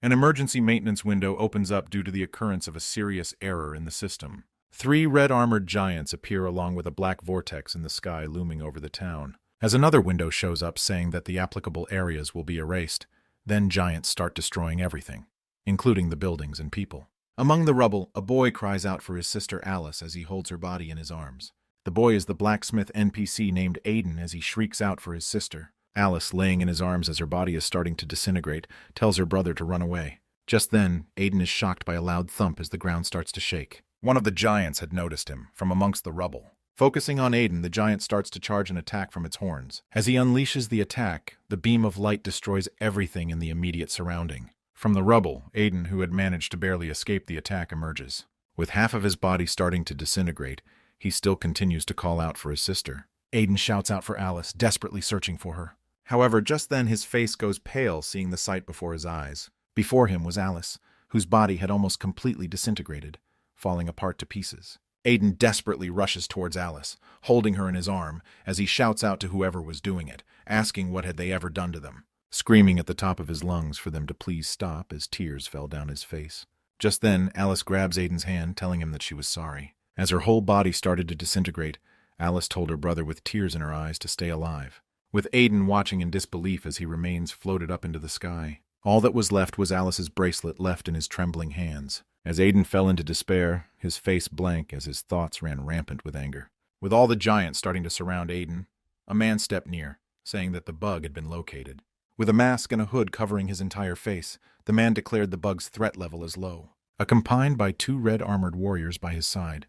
An emergency maintenance window opens up due to the occurrence of a serious error in the system. 3 red-armored giants appear along with a black vortex in the sky looming over the town. As another window shows up saying that the applicable areas will be erased, then giants start destroying everything, including the buildings and people. Among the rubble, a boy cries out for his sister Alice as he holds her body in his arms. The boy is the blacksmith NPC named Aiden as he shrieks out for his sister. Alice, laying in his arms as her body is starting to disintegrate, tells her brother to run away. Just then, Aiden is shocked by a loud thump as the ground starts to shake. One of the giants had noticed him, from amongst the rubble. Focusing on Aiden, the giant starts to charge an attack from its horns. As he unleashes the attack, the beam of light destroys everything in the immediate surrounding. From the rubble, Aiden, who had managed to barely escape the attack, emerges. With half of his body starting to disintegrate, he still continues to call out for his sister. Aiden shouts out for Alice, desperately searching for her. However, just then his face goes pale seeing the sight before his eyes. Before him was Alice, whose body had almost completely disintegrated, falling apart to pieces. Aiden desperately rushes towards Alice, holding her in his arm, as he shouts out to whoever was doing it, asking what had they ever done to them, screaming at the top of his lungs for them to please stop as tears fell down his face. Just then, Alice grabs Aiden's hand, telling him that she was sorry. As her whole body started to disintegrate, Alice told her brother with tears in her eyes to stay alive, with Aiden watching in disbelief as he remains floated up into the sky. All that was left was Alice's bracelet left in his trembling hands. As Aiden fell into despair, his face blank as his thoughts ran rampant with anger. With all the giants starting to surround Aiden, a man stepped near, saying that the bug had been located. With a mask and a hood covering his entire face, the man declared the bug's threat level as low. Accompanied by 2 red-armored warriors by his side,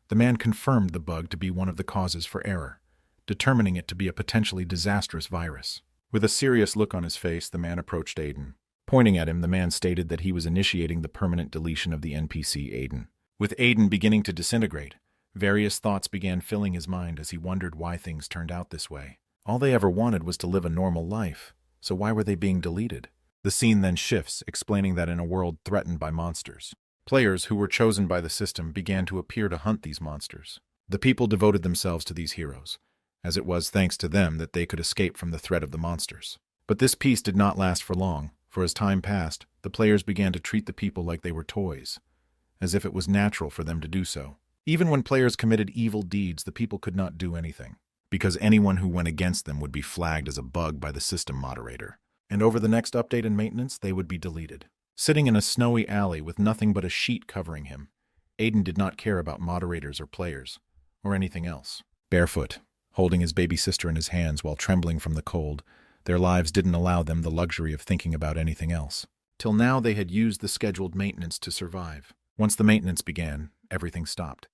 the man confirmed the bug to be one of the causes for error, determining it to be a potentially disastrous virus. With a serious look on his face, the man approached Aiden. Pointing at him, the man stated that he was initiating the permanent deletion of the NPC Aiden. With Aiden beginning to disintegrate, various thoughts began filling his mind as he wondered why things turned out this way. All they ever wanted was to live a normal life, so why were they being deleted? The scene then shifts, explaining that in a world threatened by monsters, players who were chosen by the system began to appear to hunt these monsters. The people devoted themselves to these heroes, as it was thanks to them that they could escape from the threat of the monsters. But this peace did not last for long. For as time passed, the players began to treat the people like they were toys, as if it was natural for them to do so. Even when players committed evil deeds, the people could not do anything, because anyone who went against them would be flagged as a bug by the system moderator. And over the next update and maintenance, they would be deleted. Sitting in a snowy alley with nothing but a sheet covering him, Aiden did not care about moderators or players, or anything else. Barefoot, holding his baby sister in his hands while trembling from the cold, their lives didn't allow them the luxury of thinking about anything else. Till now they had used the scheduled maintenance to survive. Once the maintenance began, everything stopped.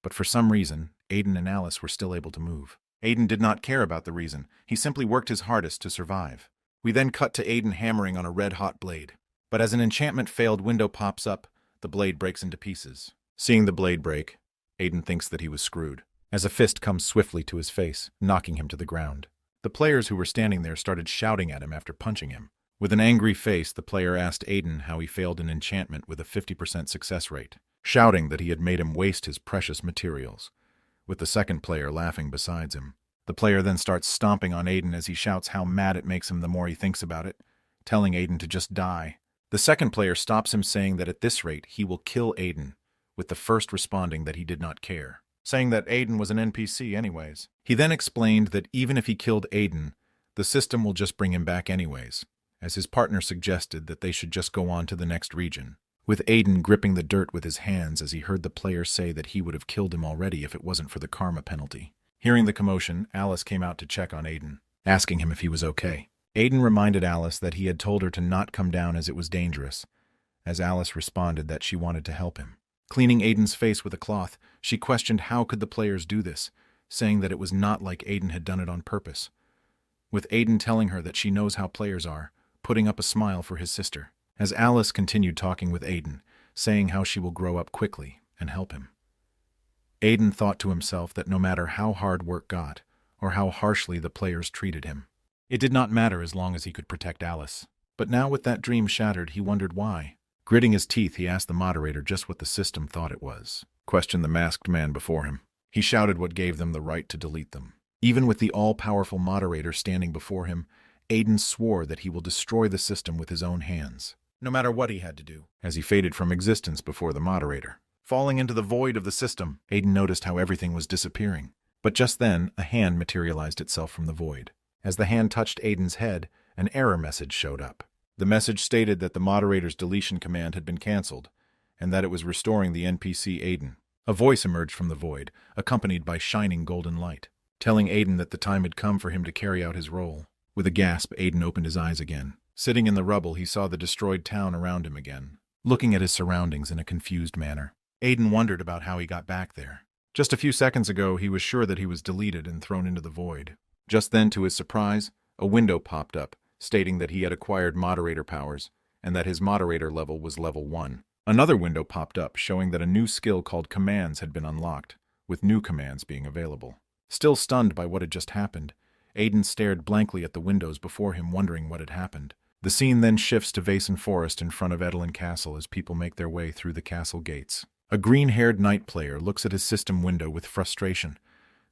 But for some reason, Aiden and Alice were still able to move. Aiden did not care about the reason. He simply worked his hardest to survive. We then cut to Aiden hammering on a red-hot blade. But as an enchantment-failed window pops up, the blade breaks into pieces. Seeing the blade break, Aiden thinks that he was screwed, as a fist comes swiftly to his face, knocking him to the ground. The players who were standing there started shouting at him after punching him. With an angry face, the player asked Aiden how he failed an enchantment with a 50% success rate, shouting that he had made him waste his precious materials, with the second player laughing besides him. The player then starts stomping on Aiden as he shouts how mad it makes him the more he thinks about it, telling Aiden to just die. The second player stops him, saying that at this rate he will kill Aiden, with the first responding that he did not care, saying that Aiden was an NPC anyways. He then explained that even if he killed Aiden, the system will just bring him back anyways, as his partner suggested that they should just go on to the next region, with Aiden gripping the dirt with his hands as he heard the player say that he would have killed him already if it wasn't for the karma penalty. Hearing the commotion, Alice came out to check on Aiden, asking him if he was okay. Aiden reminded Alice that he had told her to not come down as it was dangerous, as Alice responded that she wanted to help him. Cleaning Aiden's face with a cloth, she questioned how could the players do this, saying that it was not like Aiden had done it on purpose, with Aiden telling her that she knows how players are, putting up a smile for his sister, as Alice continued talking with Aiden, saying how she will grow up quickly and help him. Aiden thought to himself that no matter how hard work got, or how harshly the players treated him, it did not matter as long as he could protect Alice. But now with that dream shattered, he wondered why. Gritting his teeth, he asked the moderator just what the system thought it was, questioned the masked man before him. He shouted what gave them the right to delete them. Even with the all-powerful moderator standing before him, Aiden swore that he will destroy the system with his own hands. no matter what he had to do, as he faded from existence before the moderator. Falling into the void of the system, Aiden noticed how everything was disappearing. But just then, a hand materialized itself from the void. As the hand touched Aiden's head, an error message showed up. The message stated that the moderator's deletion command had been cancelled, and that it was restoring the NPC Aiden. A voice emerged from the void, accompanied by shining golden light, telling Aiden that the time had come for him to carry out his role. With a gasp, Aiden opened his eyes again. Sitting in the rubble, he saw the destroyed town around him again. Looking at his surroundings in a confused manner, Aiden wondered about how he got back there. Just a few seconds ago, he was sure that he was deleted and thrown into the void. Just then, to his surprise, a window popped up, stating that he had acquired moderator powers, and that his moderator level was level 1. Another window popped up, showing that a new skill called commands had been unlocked, with new commands being available. Still stunned by what had just happened, Aiden stared blankly at the windows before him, wondering what had happened. The scene then shifts to Vason Forest in front of Edelin Castle as people make their way through the castle gates. A green-haired knight player looks at his system window with frustration,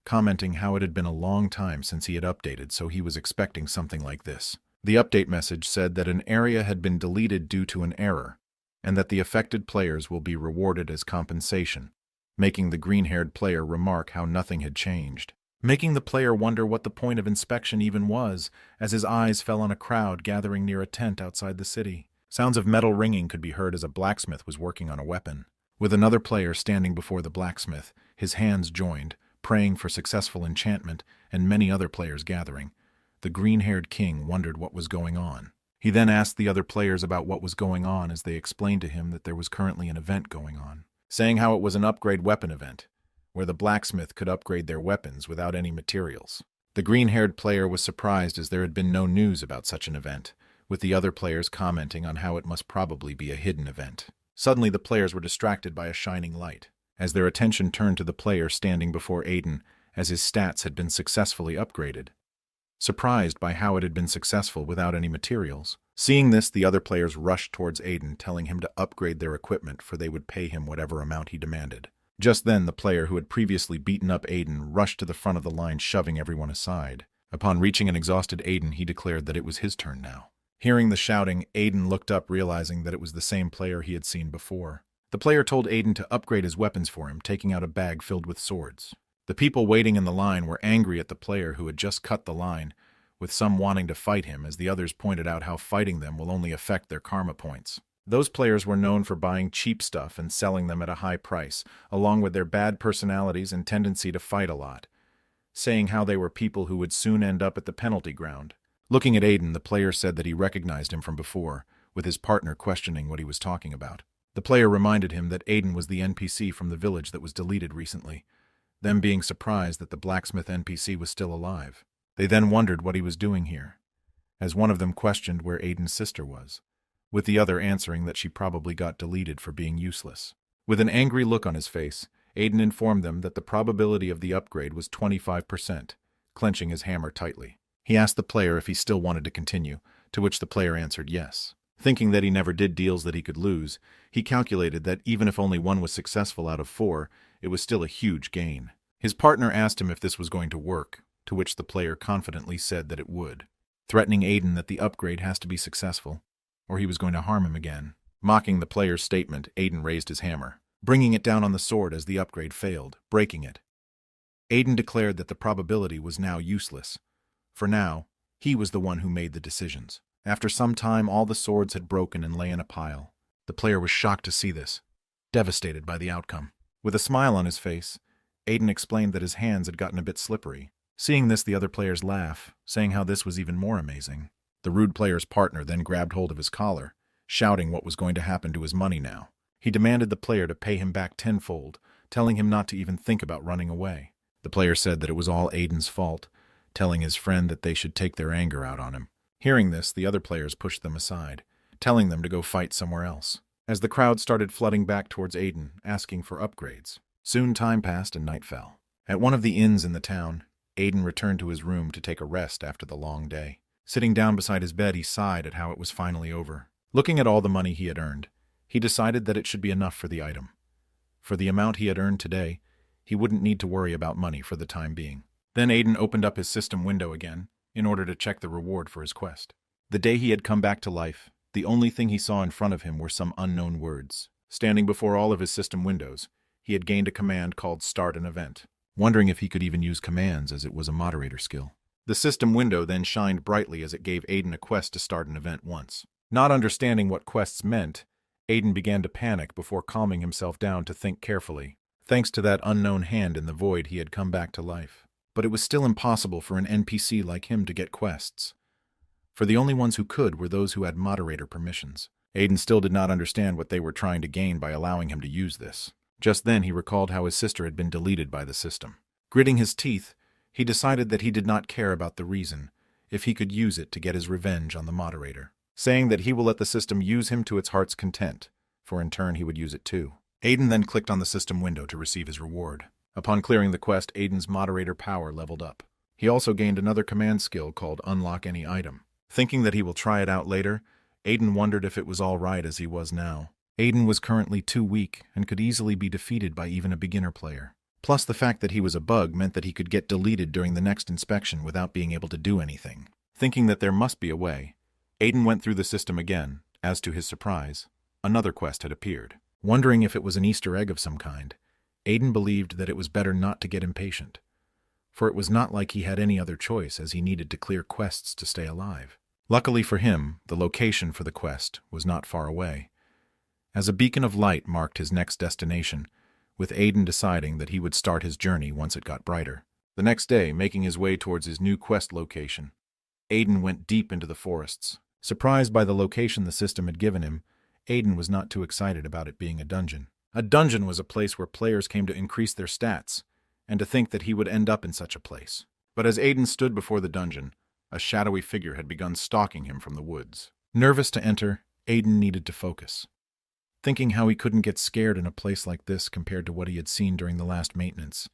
commenting how it had been a long time since he had updated, so he was expecting something like this. The update message said that an area had been deleted due to an error, and that the affected players will be rewarded as compensation, making the green-haired player remark how nothing had changed. Making the player wonder what the point of inspection even was, as his eyes fell on a crowd gathering near a tent outside the city. Sounds of metal ringing could be heard as a blacksmith was working on a weapon. With another player standing before the blacksmith, his hands joined, praying for successful enchantment, and many other players gathering, the green-haired king wondered what was going on. He then asked the other players about what was going on as they explained to him that there was currently an event going on, saying how it was an upgrade weapon event, where the blacksmith could upgrade their weapons without any materials. The green-haired player was surprised as there had been no news about such an event, with the other players commenting on how it must probably be a hidden event. Suddenly the players were distracted by a shining light, as their attention turned to the player standing before Aiden, as his stats had been successfully upgraded. Surprised by how it had been successful without any materials. Seeing this, the other players rushed towards Aiden, telling him to upgrade their equipment, for they would pay him whatever amount he demanded. Just then, the player who had previously beaten up Aiden rushed to the front of the line, shoving everyone aside. Upon reaching an exhausted Aiden, he declared that it was his turn now. Hearing the shouting, Aiden looked up, realizing that it was the same player he had seen before. The player told Aiden to upgrade his weapons for him, taking out a bag filled with swords. The people waiting in the line were angry at the player who had just cut the line, with some wanting to fight him, as the others pointed out how fighting them will only affect their karma points. Those players were known for buying cheap stuff and selling them at a high price, along with their bad personalities and tendency to fight a lot, saying how they were people who would soon end up at the penalty ground. Looking at Aiden, the player said that he recognized him from before, with his partner questioning what he was talking about. The player reminded him that Aiden was the NPC from the village that was deleted recently, them being surprised that the blacksmith NPC was still alive. They then wondered what he was doing here, as one of them questioned where Aiden's sister was, with the other answering that she probably got deleted for being useless. With an angry look on his face, Aiden informed them that the probability of the upgrade was 25%, clenching his hammer tightly. He asked the player if he still wanted to continue, to which the player answered yes. Thinking that he never did deals that he could lose, he calculated that even if only one was successful out of 4, it was still a huge gain. His partner asked him if this was going to work, to which the player confidently said that it would, threatening Aiden that the upgrade has to be successful, or he was going to harm him again. Mocking the player's statement, Aiden raised his hammer, bringing it down on the sword as the upgrade failed, breaking it. Aiden declared that the probability was now useless. For now, he was the one who made the decisions. After some time, all the swords had broken and lay in a pile. The player was shocked to see this, devastated by the outcome. With a smile on his face, Aiden explained that his hands had gotten a bit slippery. Seeing this, the other players laughed, saying how this was even more amazing. The rude player's partner then grabbed hold of his collar, shouting what was going to happen to his money now. He demanded the player to pay him back tenfold, telling him not to even think about running away. The player said that it was all Aiden's fault, telling his friend that they should take their anger out on him. Hearing this, the other players pushed them aside, telling them to go fight somewhere else, as the crowd started flooding back towards Aiden, asking for upgrades. Soon time passed and night fell. At one of the inns in the town, Aiden returned to his room to take a rest after the long day. Sitting down beside his bed, he sighed at how it was finally over. Looking at all the money he had earned, he decided that it should be enough for the item. For the amount he had earned today, he wouldn't need to worry about money for the time being. Then Aiden opened up his system window again, in order to check the reward for his quest. The day he had come back to life, The only thing he saw in front of him were some unknown words. Standing before all of his system windows, he had gained a command called Start an Event, wondering if he could even use commands as it was a moderator skill. The system window then shined brightly as it gave Aiden a quest to start an event once. Not understanding what quests meant, Aiden began to panic before calming himself down to think carefully. Thanks to that unknown hand in the void, he had come back to life. But it was still impossible for an NPC like him to get quests, for the only ones who could were those who had moderator permissions. Aiden still did not understand what they were trying to gain by allowing him to use this. Just then he recalled how his sister had been deleted by the system. Gritting his teeth, he decided that he did not care about the reason, if he could use it to get his revenge on the moderator, saying that he will let the system use him to its heart's content, for in turn he would use it too. Aiden then clicked on the system window to receive his reward. Upon clearing the quest, Aiden's moderator power leveled up. He also gained another command skill called Unlock Any Item. Thinking that he will try it out later, Aiden wondered if it was all right as he was now. Aiden was currently too weak and could easily be defeated by even a beginner player. Plus, the fact that he was a bug meant that he could get deleted during the next inspection without being able to do anything. Thinking that there must be a way, Aiden went through the system again. As to his surprise, another quest had appeared. Wondering if it was an Easter egg of some kind, Aiden believed that it was better not to get impatient, for it was not like he had any other choice as he needed to clear quests to stay alive. Luckily for him, the location for the quest was not far away, as a beacon of light marked his next destination, with Aiden deciding that he would start his journey once it got brighter. The next day, making his way towards his new quest location, Aiden went deep into the forests. Surprised by the location the system had given him, Aiden was not too excited about it being a dungeon. A dungeon was a place where players came to increase their stats, and to think that he would end up in such a place. But as Aiden stood before the dungeon, a shadowy figure had begun stalking him from the woods. Nervous to enter, Aiden needed to focus, thinking how he couldn't get scared in a place like this compared to what he had seen during the last maintenance.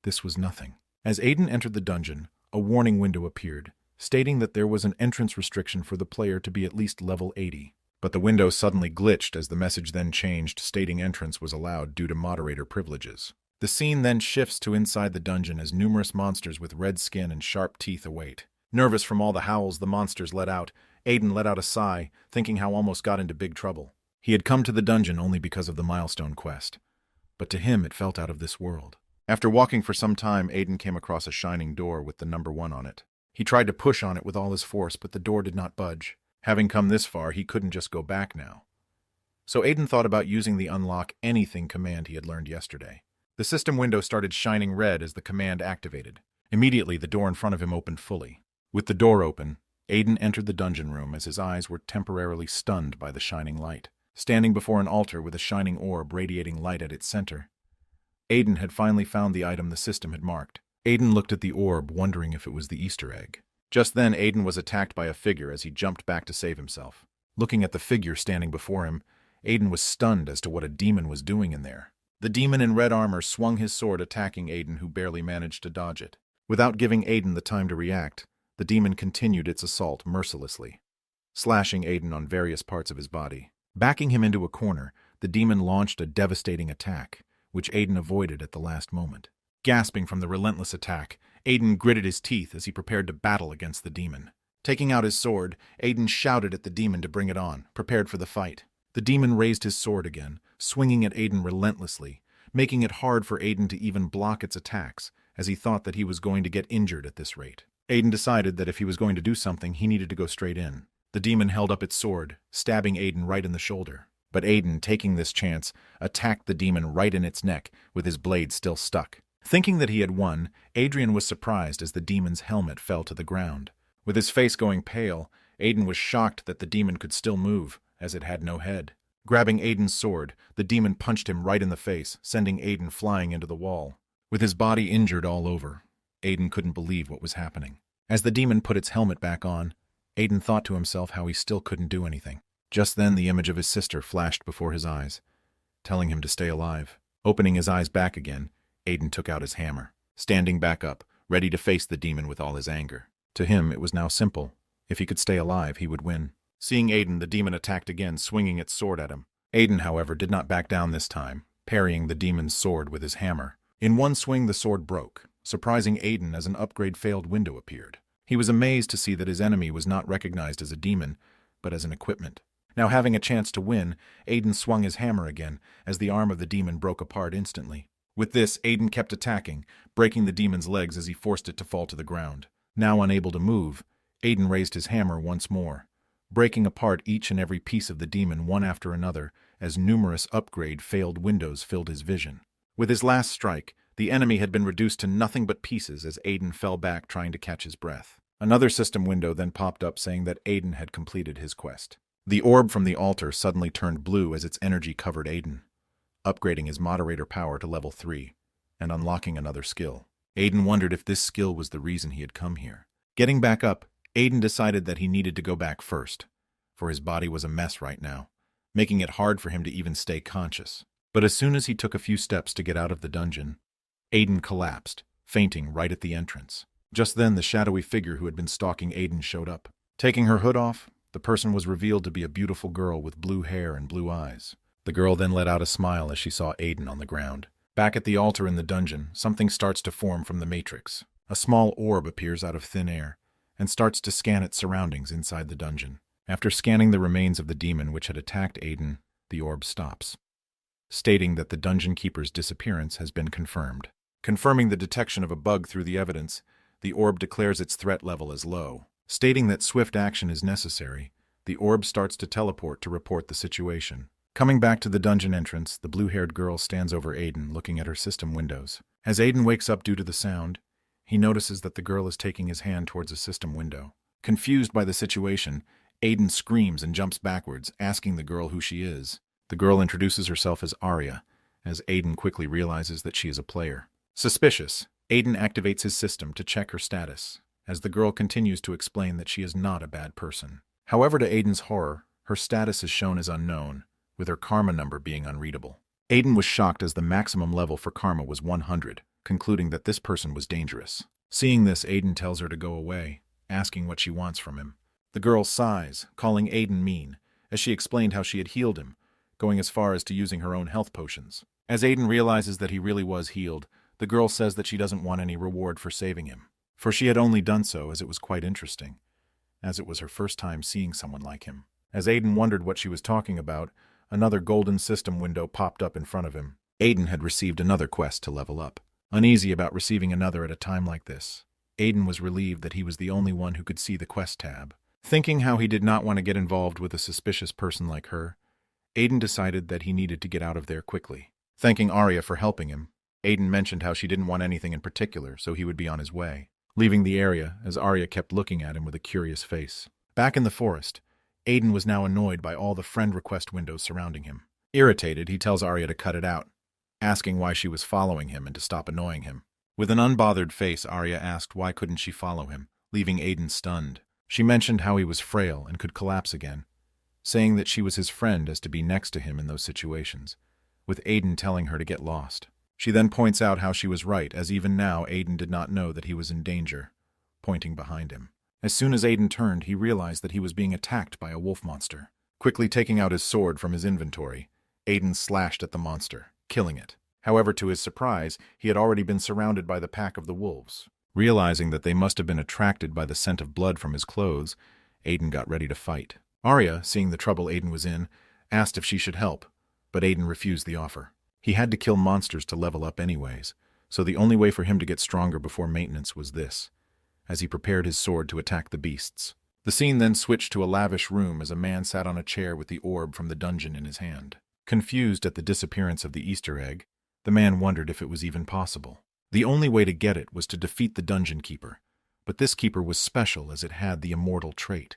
This was nothing. As Aiden entered the dungeon, a warning window appeared, stating that there was an entrance restriction for the player to be at least level 80. But the window suddenly glitched as the message then changed, stating entrance was allowed due to moderator privileges. The scene then shifts to inside the dungeon as numerous monsters with red skin and sharp teeth await. Nervous from all the howls the monsters let out, Aiden let out a sigh, thinking how almost got into big trouble. He had come to the dungeon only because of the milestone quest, but to him it felt out of this world. After walking for some time, Aiden came across a shining door with the number 1 on it. He tried to push on it with all his force, but the door did not budge. Having come this far, he couldn't just go back now. So Aiden thought about using the Unlock Anything command he had learned yesterday. The system window started shining red as the command activated. Immediately, the door in front of him opened fully. With the door open, Aiden entered the dungeon room as his eyes were temporarily stunned by the shining light. Standing before an altar with a shining orb radiating light at its center, Aiden had finally found the item the system had marked. Aiden looked at the orb, wondering if it was the Easter egg. Just then, Aiden was attacked by a figure as he jumped back to save himself. Looking at the figure standing before him, Aiden was stunned as to what a demon was doing in there. The demon in red armor swung his sword, attacking Aiden, who barely managed to dodge it. Without giving Aiden the time to react, the demon continued its assault mercilessly, slashing Aiden on various parts of his body. Backing him into a corner, the demon launched a devastating attack, which Aiden avoided at the last moment. Gasping from the relentless attack, Aiden gritted his teeth as he prepared to battle against the demon. Taking out his sword, Aiden shouted at the demon to bring it on, prepared for the fight. The demon raised his sword again, swinging at Aiden relentlessly, making it hard for Aiden to even block its attacks, as he thought that he was going to get injured at this rate. Aiden decided that if he was going to do something, he needed to go straight in. The demon held up its sword, stabbing Aiden right in the shoulder. But Aiden, taking this chance, attacked the demon right in its neck, with his blade still stuck. Thinking that he had won, Adrian was surprised as the demon's helmet fell to the ground. With his face going pale, Aiden was shocked that the demon could still move, as it had no head. Grabbing Aiden's sword, the demon punched him right in the face, sending Aiden flying into the wall. With his body injured all over, Aiden couldn't believe what was happening. As the demon put its helmet back on, Aiden thought to himself how he still couldn't do anything. Just then, the image of his sister flashed before his eyes, telling him to stay alive. Opening his eyes back again, Aiden took out his hammer, standing back up, ready to face the demon with all his anger. To him, it was now simple. If he could stay alive, he would win. Seeing Aiden, the demon attacked again, swinging its sword at him. Aiden, however, did not back down this time, parrying the demon's sword with his hammer. In one swing, the sword broke, surprising Aiden as an upgrade failed window appeared. He was amazed to see that his enemy was not recognized as a demon, but as an equipment. Now having a chance to win, Aiden swung his hammer again, as the arm of the demon broke apart instantly. With this, Aiden kept attacking, breaking the demon's legs as he forced it to fall to the ground. Now unable to move, Aiden raised his hammer once more, breaking apart each and every piece of the demon one after another, as numerous failed windows filled his vision. With his last strike, the enemy had been reduced to nothing but pieces as Aiden fell back trying to catch his breath. Another system window then popped up saying that Aiden had completed his quest. The orb from the altar suddenly turned blue as its energy covered Aiden, upgrading his moderator power to level 3 and unlocking another skill. Aiden wondered if this skill was the reason he had come here. Getting back up, Aiden decided that he needed to go back first, for his body was a mess right now, making it hard for him to even stay conscious. But as soon as he took a few steps to get out of the dungeon, Aiden collapsed, fainting right at the entrance. Just then, the shadowy figure who had been stalking Aiden showed up. Taking her hood off, the person was revealed to be a beautiful girl with blue hair and blue eyes. The girl then let out a smile as she saw Aiden on the ground. Back at the altar in the dungeon, something starts to form from the matrix. A small orb appears out of thin air and starts to scan its surroundings inside the dungeon. After scanning the remains of the demon which had attacked Aiden, the orb stops, stating that the dungeon keeper's disappearance has been confirmed. Confirming the detection of a bug through the evidence, the orb declares its threat level as low. Stating that swift action is necessary, the orb starts to teleport to report the situation. Coming back to the dungeon entrance, the blue-haired girl stands over Aiden, looking at her system windows. As Aiden wakes up due to the sound, he notices that the girl is taking his hand towards a system window. Confused by the situation, Aiden screams and jumps backwards, asking the girl who she is. The girl introduces herself as Arya, as Aiden quickly realizes that she is a player. Suspicious, Aiden activates his system to check her status, as the girl continues to explain that she is not a bad person. However, to Aiden's horror, her status is shown as unknown, with her karma number being unreadable. Aiden was shocked as the maximum level for karma was 100, concluding that this person was dangerous. Seeing this, Aiden tells her to go away, asking what she wants from him. The girl sighs, calling Aiden mean, as she explained how she had healed him, going as far as to using her own health potions. As Aiden realizes that he really was healed, the girl says that she doesn't want any reward for saving him, for she had only done so as it was quite interesting, as it was her first time seeing someone like him. As Aiden wondered what she was talking about, another golden system window popped up in front of him. Aiden had received another quest to level up. Uneasy about receiving another at a time like this, Aiden was relieved that he was the only one who could see the quest tab. Thinking how he did not want to get involved with a suspicious person like her, Aiden decided that he needed to get out of there quickly. Thanking Arya for helping him, Aiden mentioned how she didn't want anything in particular, so he would be on his way, leaving the area as Arya kept looking at him with a curious face. Back in the forest, Aiden was now annoyed by all the friend request windows surrounding him. Irritated, he tells Arya to cut it out, asking why she was following him and to stop annoying him. With an unbothered face, Arya asked why couldn't she follow him, leaving Aiden stunned. She mentioned how he was frail and could collapse again, saying that she was his friend as to be next to him in those situations, with Aiden telling her to get lost. She then points out how she was right, as even now Aiden did not know that he was in danger, pointing behind him. As soon as Aiden turned, he realized that he was being attacked by a wolf monster. Quickly taking out his sword from his inventory, Aiden slashed at the monster, killing it. However, to his surprise, he had already been surrounded by the pack of the wolves. Realizing that they must have been attracted by the scent of blood from his clothes, Aiden got ready to fight. Arya, seeing the trouble Aiden was in, asked if she should help, but Aiden refused the offer. He had to kill monsters to level up anyways, so the only way for him to get stronger before maintenance was this, as he prepared his sword to attack the beasts. The scene then switched to a lavish room as a man sat on a chair with the orb from the dungeon in his hand. Confused at the disappearance of the Easter egg, the man wondered if it was even possible. The only way to get it was to defeat the dungeon keeper, but this keeper was special as it had the immortal trait,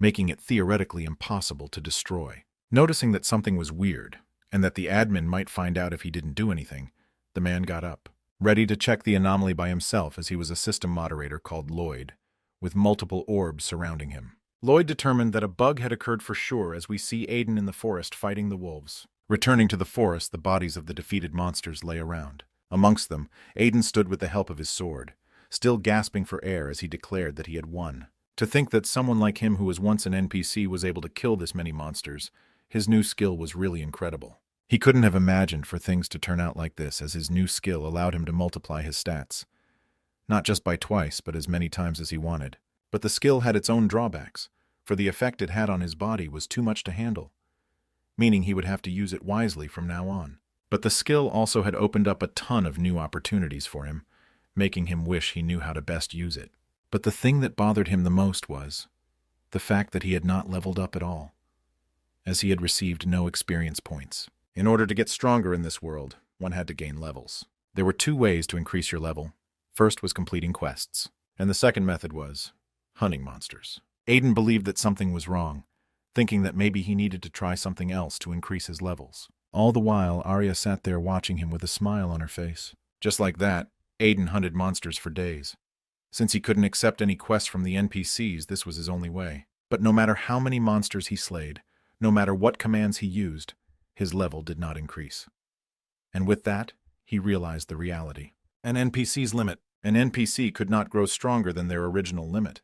making it theoretically impossible to destroy. Noticing that something was weird, and that the admin might find out if he didn't do anything, the man got up, ready to check the anomaly by himself as he was a system moderator called Lloyd, with multiple orbs surrounding him. Lloyd determined that a bug had occurred for sure as we see Aiden in the forest fighting the wolves. Returning to the forest, the bodies of the defeated monsters lay around. Amongst them, Aiden stood with the help of his sword, still gasping for air as he declared that he had won. To think that someone like him who was once an NPC was able to kill this many monsters, his new skill was really incredible. He couldn't have imagined for things to turn out like this, as his new skill allowed him to multiply his stats, not just by twice, but as many times as he wanted. But the skill had its own drawbacks, for the effect it had on his body was too much to handle, meaning he would have to use it wisely from now on. But the skill also had opened up a ton of new opportunities for him, making him wish he knew how to best use it. But the thing that bothered him the most was the fact that he had not leveled up at all, as he had received no experience points. In order to get stronger in this world, one had to gain levels. There were 2 ways to increase your level. First was completing quests, and the second method was hunting monsters. Aiden believed that something was wrong, thinking that maybe he needed to try something else to increase his levels. All the while, Arya sat there watching him with a smile on her face. Just like that, Aiden hunted monsters for days. Since he couldn't accept any quests from the NPCs, this was his only way. But no matter how many monsters he slayed, no matter what commands he used, his level did not increase. And with that, he realized the reality. An NPC's limit. An NPC could not grow stronger than their original limit.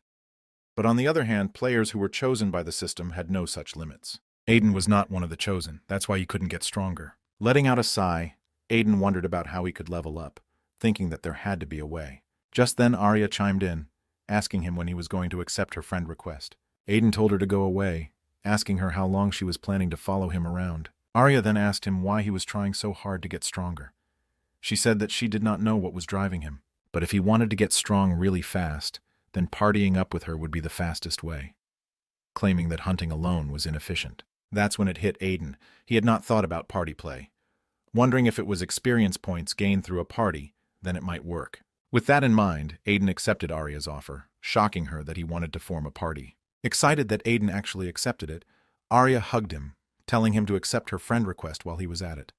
But on the other hand, players who were chosen by the system had no such limits. Aiden was not one of the chosen. That's why he couldn't get stronger. Letting out a sigh, Aiden wondered about how he could level up, thinking that there had to be a way. Just then Arya chimed in, asking him when he was going to accept her friend request. Aiden told her to go away, asking her how long she was planning to follow him around. Arya then asked him why he was trying so hard to get stronger. She said that she did not know what was driving him, but if he wanted to get strong really fast, then partying up with her would be the fastest way, claiming that hunting alone was inefficient. That's when it hit Aiden. He had not thought about party play. Wondering if it was experience points gained through a party, then it might work. With that in mind, Aiden accepted Arya's offer, shocking her that he wanted to form a party. Excited that Aiden actually accepted it, Arya hugged him, telling him to accept her friend request while he was at it,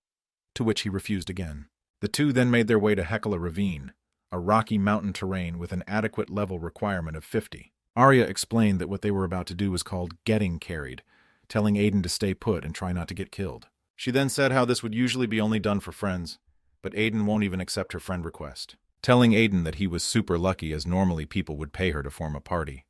to which he refused again. The two then made their way to Hekla Ravine, a rocky mountain terrain with an adequate level requirement of 50. Arya explained that what they were about to do was called getting carried, telling Aiden to stay put and try not to get killed. She then said how this would usually be only done for friends, but Aiden won't even accept her friend request, telling Aiden that he was super lucky as normally people would pay her to form a party,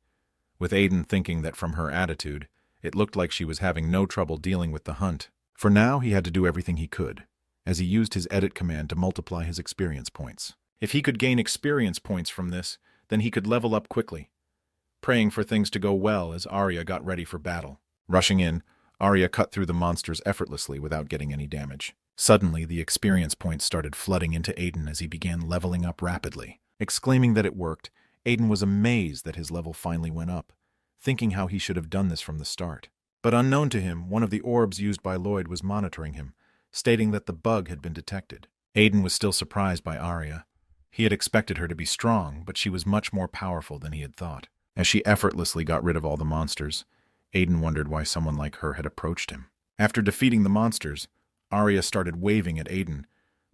with Aiden thinking that from her attitude, it looked like she was having no trouble dealing with the hunt. For now, he had to do everything he could, as he used his edit command to multiply his experience points. If he could gain experience points from this, then he could level up quickly, praying for things to go well as Arya got ready for battle. Rushing in, Arya cut through the monsters effortlessly without getting any damage. Suddenly, the experience points started flooding into Aiden as he began leveling up rapidly. Exclaiming that it worked, Aiden was amazed that his level finally went up, thinking how he should have done this from the start. But unknown to him, one of the orbs used by Lloyd was monitoring him, stating that the bug had been detected. Aiden was still surprised by Arya. He had expected her to be strong, but she was much more powerful than he had thought. As she effortlessly got rid of all the monsters, Aiden wondered why someone like her had approached him. After defeating the monsters, Arya started waving at Aiden,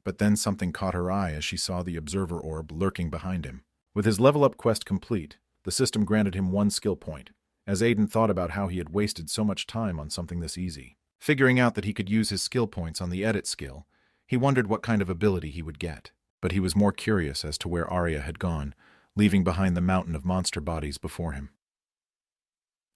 but then something caught her eye as she saw the observer orb lurking behind him. With his level-up quest complete, the system granted him 1 skill point, as Aiden thought about how he had wasted so much time on something this easy. Figuring out that he could use his skill points on the edit skill, he wondered what kind of ability he would get. But he was more curious as to where Arya had gone, leaving behind the mountain of monster bodies before him.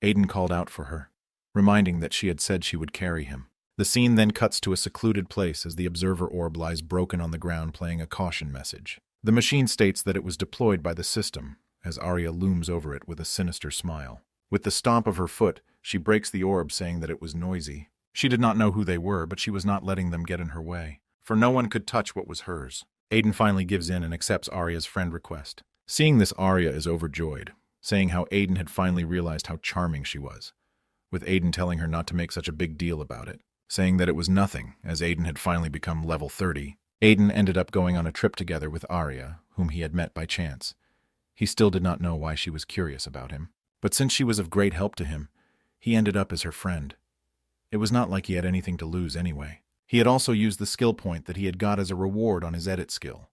Aiden called out for her, reminding that she had said she would carry him. The scene then cuts to a secluded place as the observer orb lies broken on the ground playing a caution message. The machine states that it was deployed by the system, as Arya looms over it with a sinister smile. With the stomp of her foot, she breaks the orb saying that it was noisy. She did not know who they were, but she was not letting them get in her way, for no one could touch what was hers. Aiden finally gives in and accepts Arya's friend request. Seeing this, Arya is overjoyed, saying how Aiden had finally realized how charming she was, with Aiden telling her not to make such a big deal about it, saying that it was nothing, as Aiden had finally become level 30. Aiden ended up going on a trip together with Arya, whom he had met by chance. He still did not know why she was curious about him, but since she was of great help to him, he ended up as her friend. It was not like he had anything to lose anyway. He had also used the skill point that he had got as a reward on his edit skill,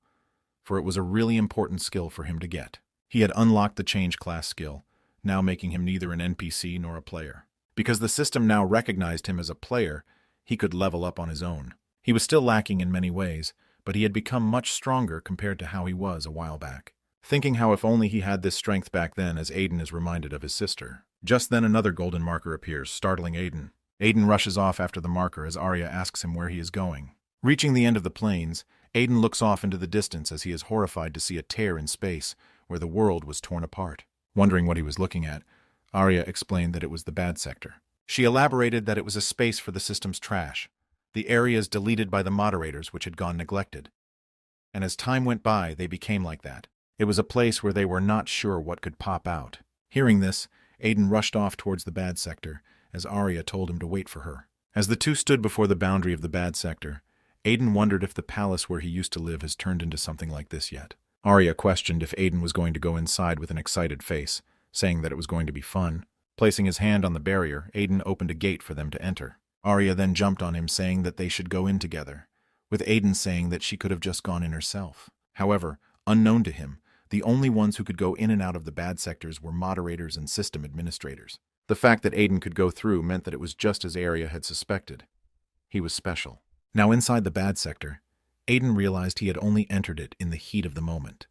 for it was a really important skill for him to get. He had unlocked the change class skill, now making him neither an NPC nor a player. Because the system now recognized him as a player, he could level up on his own. He was still lacking in many ways, but he had become much stronger compared to how he was a while back. Thinking how if only he had this strength back then, as Aiden is reminded of his sister. Just then another golden marker appears, startling Aiden. Aiden rushes off after the marker as Arya asks him where he is going. Reaching the end of the plains, Aiden looks off into the distance as he is horrified to see a tear in space where the world was torn apart. Wondering what he was looking at, Arya explained that it was the bad sector. She elaborated that it was a space for the system's trash, the areas deleted by the moderators which had gone neglected. And as time went by, they became like that. It was a place where they were not sure what could pop out. Hearing this, Aiden rushed off towards the bad sector, as Arya told him to wait for her. As the two stood before the boundary of the bad sector, Aiden wondered if the palace where he used to live has turned into something like this yet. Arya questioned if Aiden was going to go inside with an excited face, saying that it was going to be fun. Placing his hand on the barrier, Aiden opened a gate for them to enter. Arya then jumped on him, saying that they should go in together, with Aiden saying that she could have just gone in herself. However, unknown to him, the only ones who could go in and out of the bad sectors were moderators and system administrators. The fact that Aiden could go through meant that it was just as Arya had suspected. He was special. Now inside the bad sector, Aiden realized he had only entered it in the heat of the moment.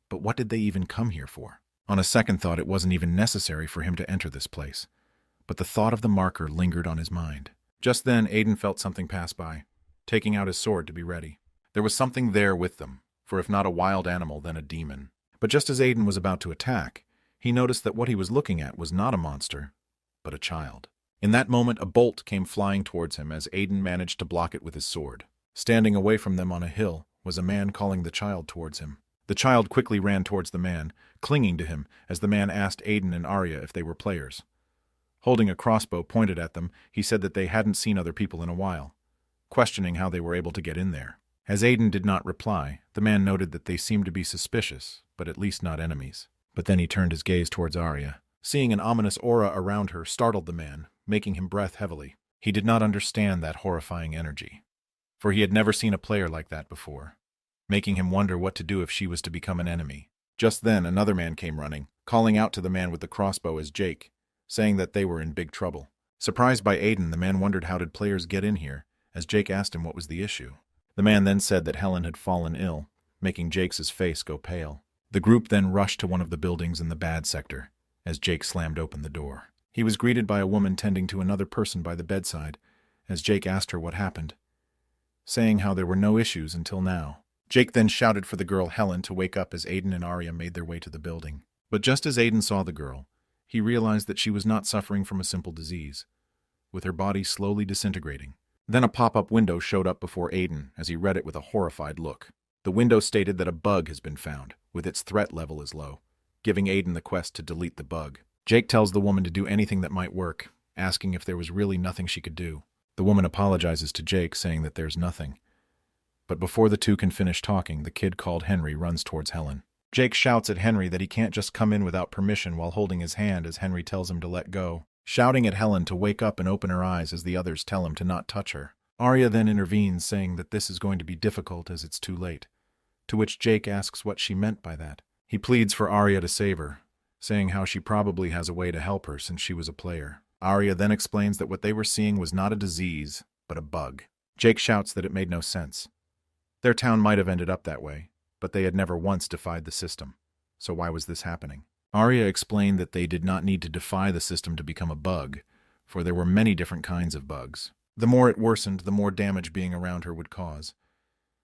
But what did they even come here for? On a second thought, it wasn't even necessary for him to enter this place. But the thought of the marker lingered on his mind. Just then, Aiden felt something pass by, taking out his sword to be ready. There was something there with them, for if not a wild animal, then a demon. But just as Aiden was about to attack, he noticed that what he was looking at was not a monster, but a child. In that moment, a bolt came flying towards him as Aiden managed to block it with his sword. Standing away from them on a hill was a man calling the child towards him. The child quickly ran towards the man, clinging to him as the man asked Aiden and Arya if they were players. Holding a crossbow pointed at them, he said that they hadn't seen other people in a while, questioning how they were able to get in there. As Aiden did not reply, the man noted that they seemed to be suspicious, but at least not enemies. But then he turned his gaze towards Arya. Seeing an ominous aura around her startled the man, making him breath heavily. He did not understand that horrifying energy, for he had never seen a player like that before, making him wonder what to do if she was to become an enemy. Just then, another man came running, calling out to the man with the crossbow as Jake, saying that they were in big trouble. Surprised by Aiden, the man wondered how did players get in here, as Jake asked him what was the issue. The man then said that Helen had fallen ill, making Jake's face go pale. The group then rushed to one of the buildings in the bad sector, as Jake slammed open the door. He was greeted by a woman tending to another person by the bedside, as Jake asked her what happened, saying how there were no issues until now. Jake then shouted for the girl Helen to wake up as Aiden and Arya made their way to the building. But just as Aiden saw the girl, he realized that she was not suffering from a simple disease, with her body slowly disintegrating. Then a pop-up window showed up before Aiden as he read it with a horrified look. The window stated that a bug has been found, with its threat level is low, giving Aiden the quest to delete the bug. Jake tells the woman to do anything that might work, asking if there was really nothing she could do. The woman apologizes to Jake, saying that there's nothing. But before the two can finish talking, the kid called Henry runs towards Helen. Jake shouts at Henry that he can't just come in without permission while holding his hand as Henry tells him to let go, shouting at Helen to wake up and open her eyes as the others tell him to not touch her. Arya then intervenes, saying that this is going to be difficult as it's too late, to which Jake asks what she meant by that. He pleads for Arya to save her, saying how she probably has a way to help her since she was a player. Arya then explains that what they were seeing was not a disease, but a bug. Jake shouts that it made no sense. Their town might have ended up that way, but they had never once defied the system. So why was this happening? Arya explained that they did not need to defy the system to become a bug, for there were many different kinds of bugs. The more it worsened, the more damage being around her would cause.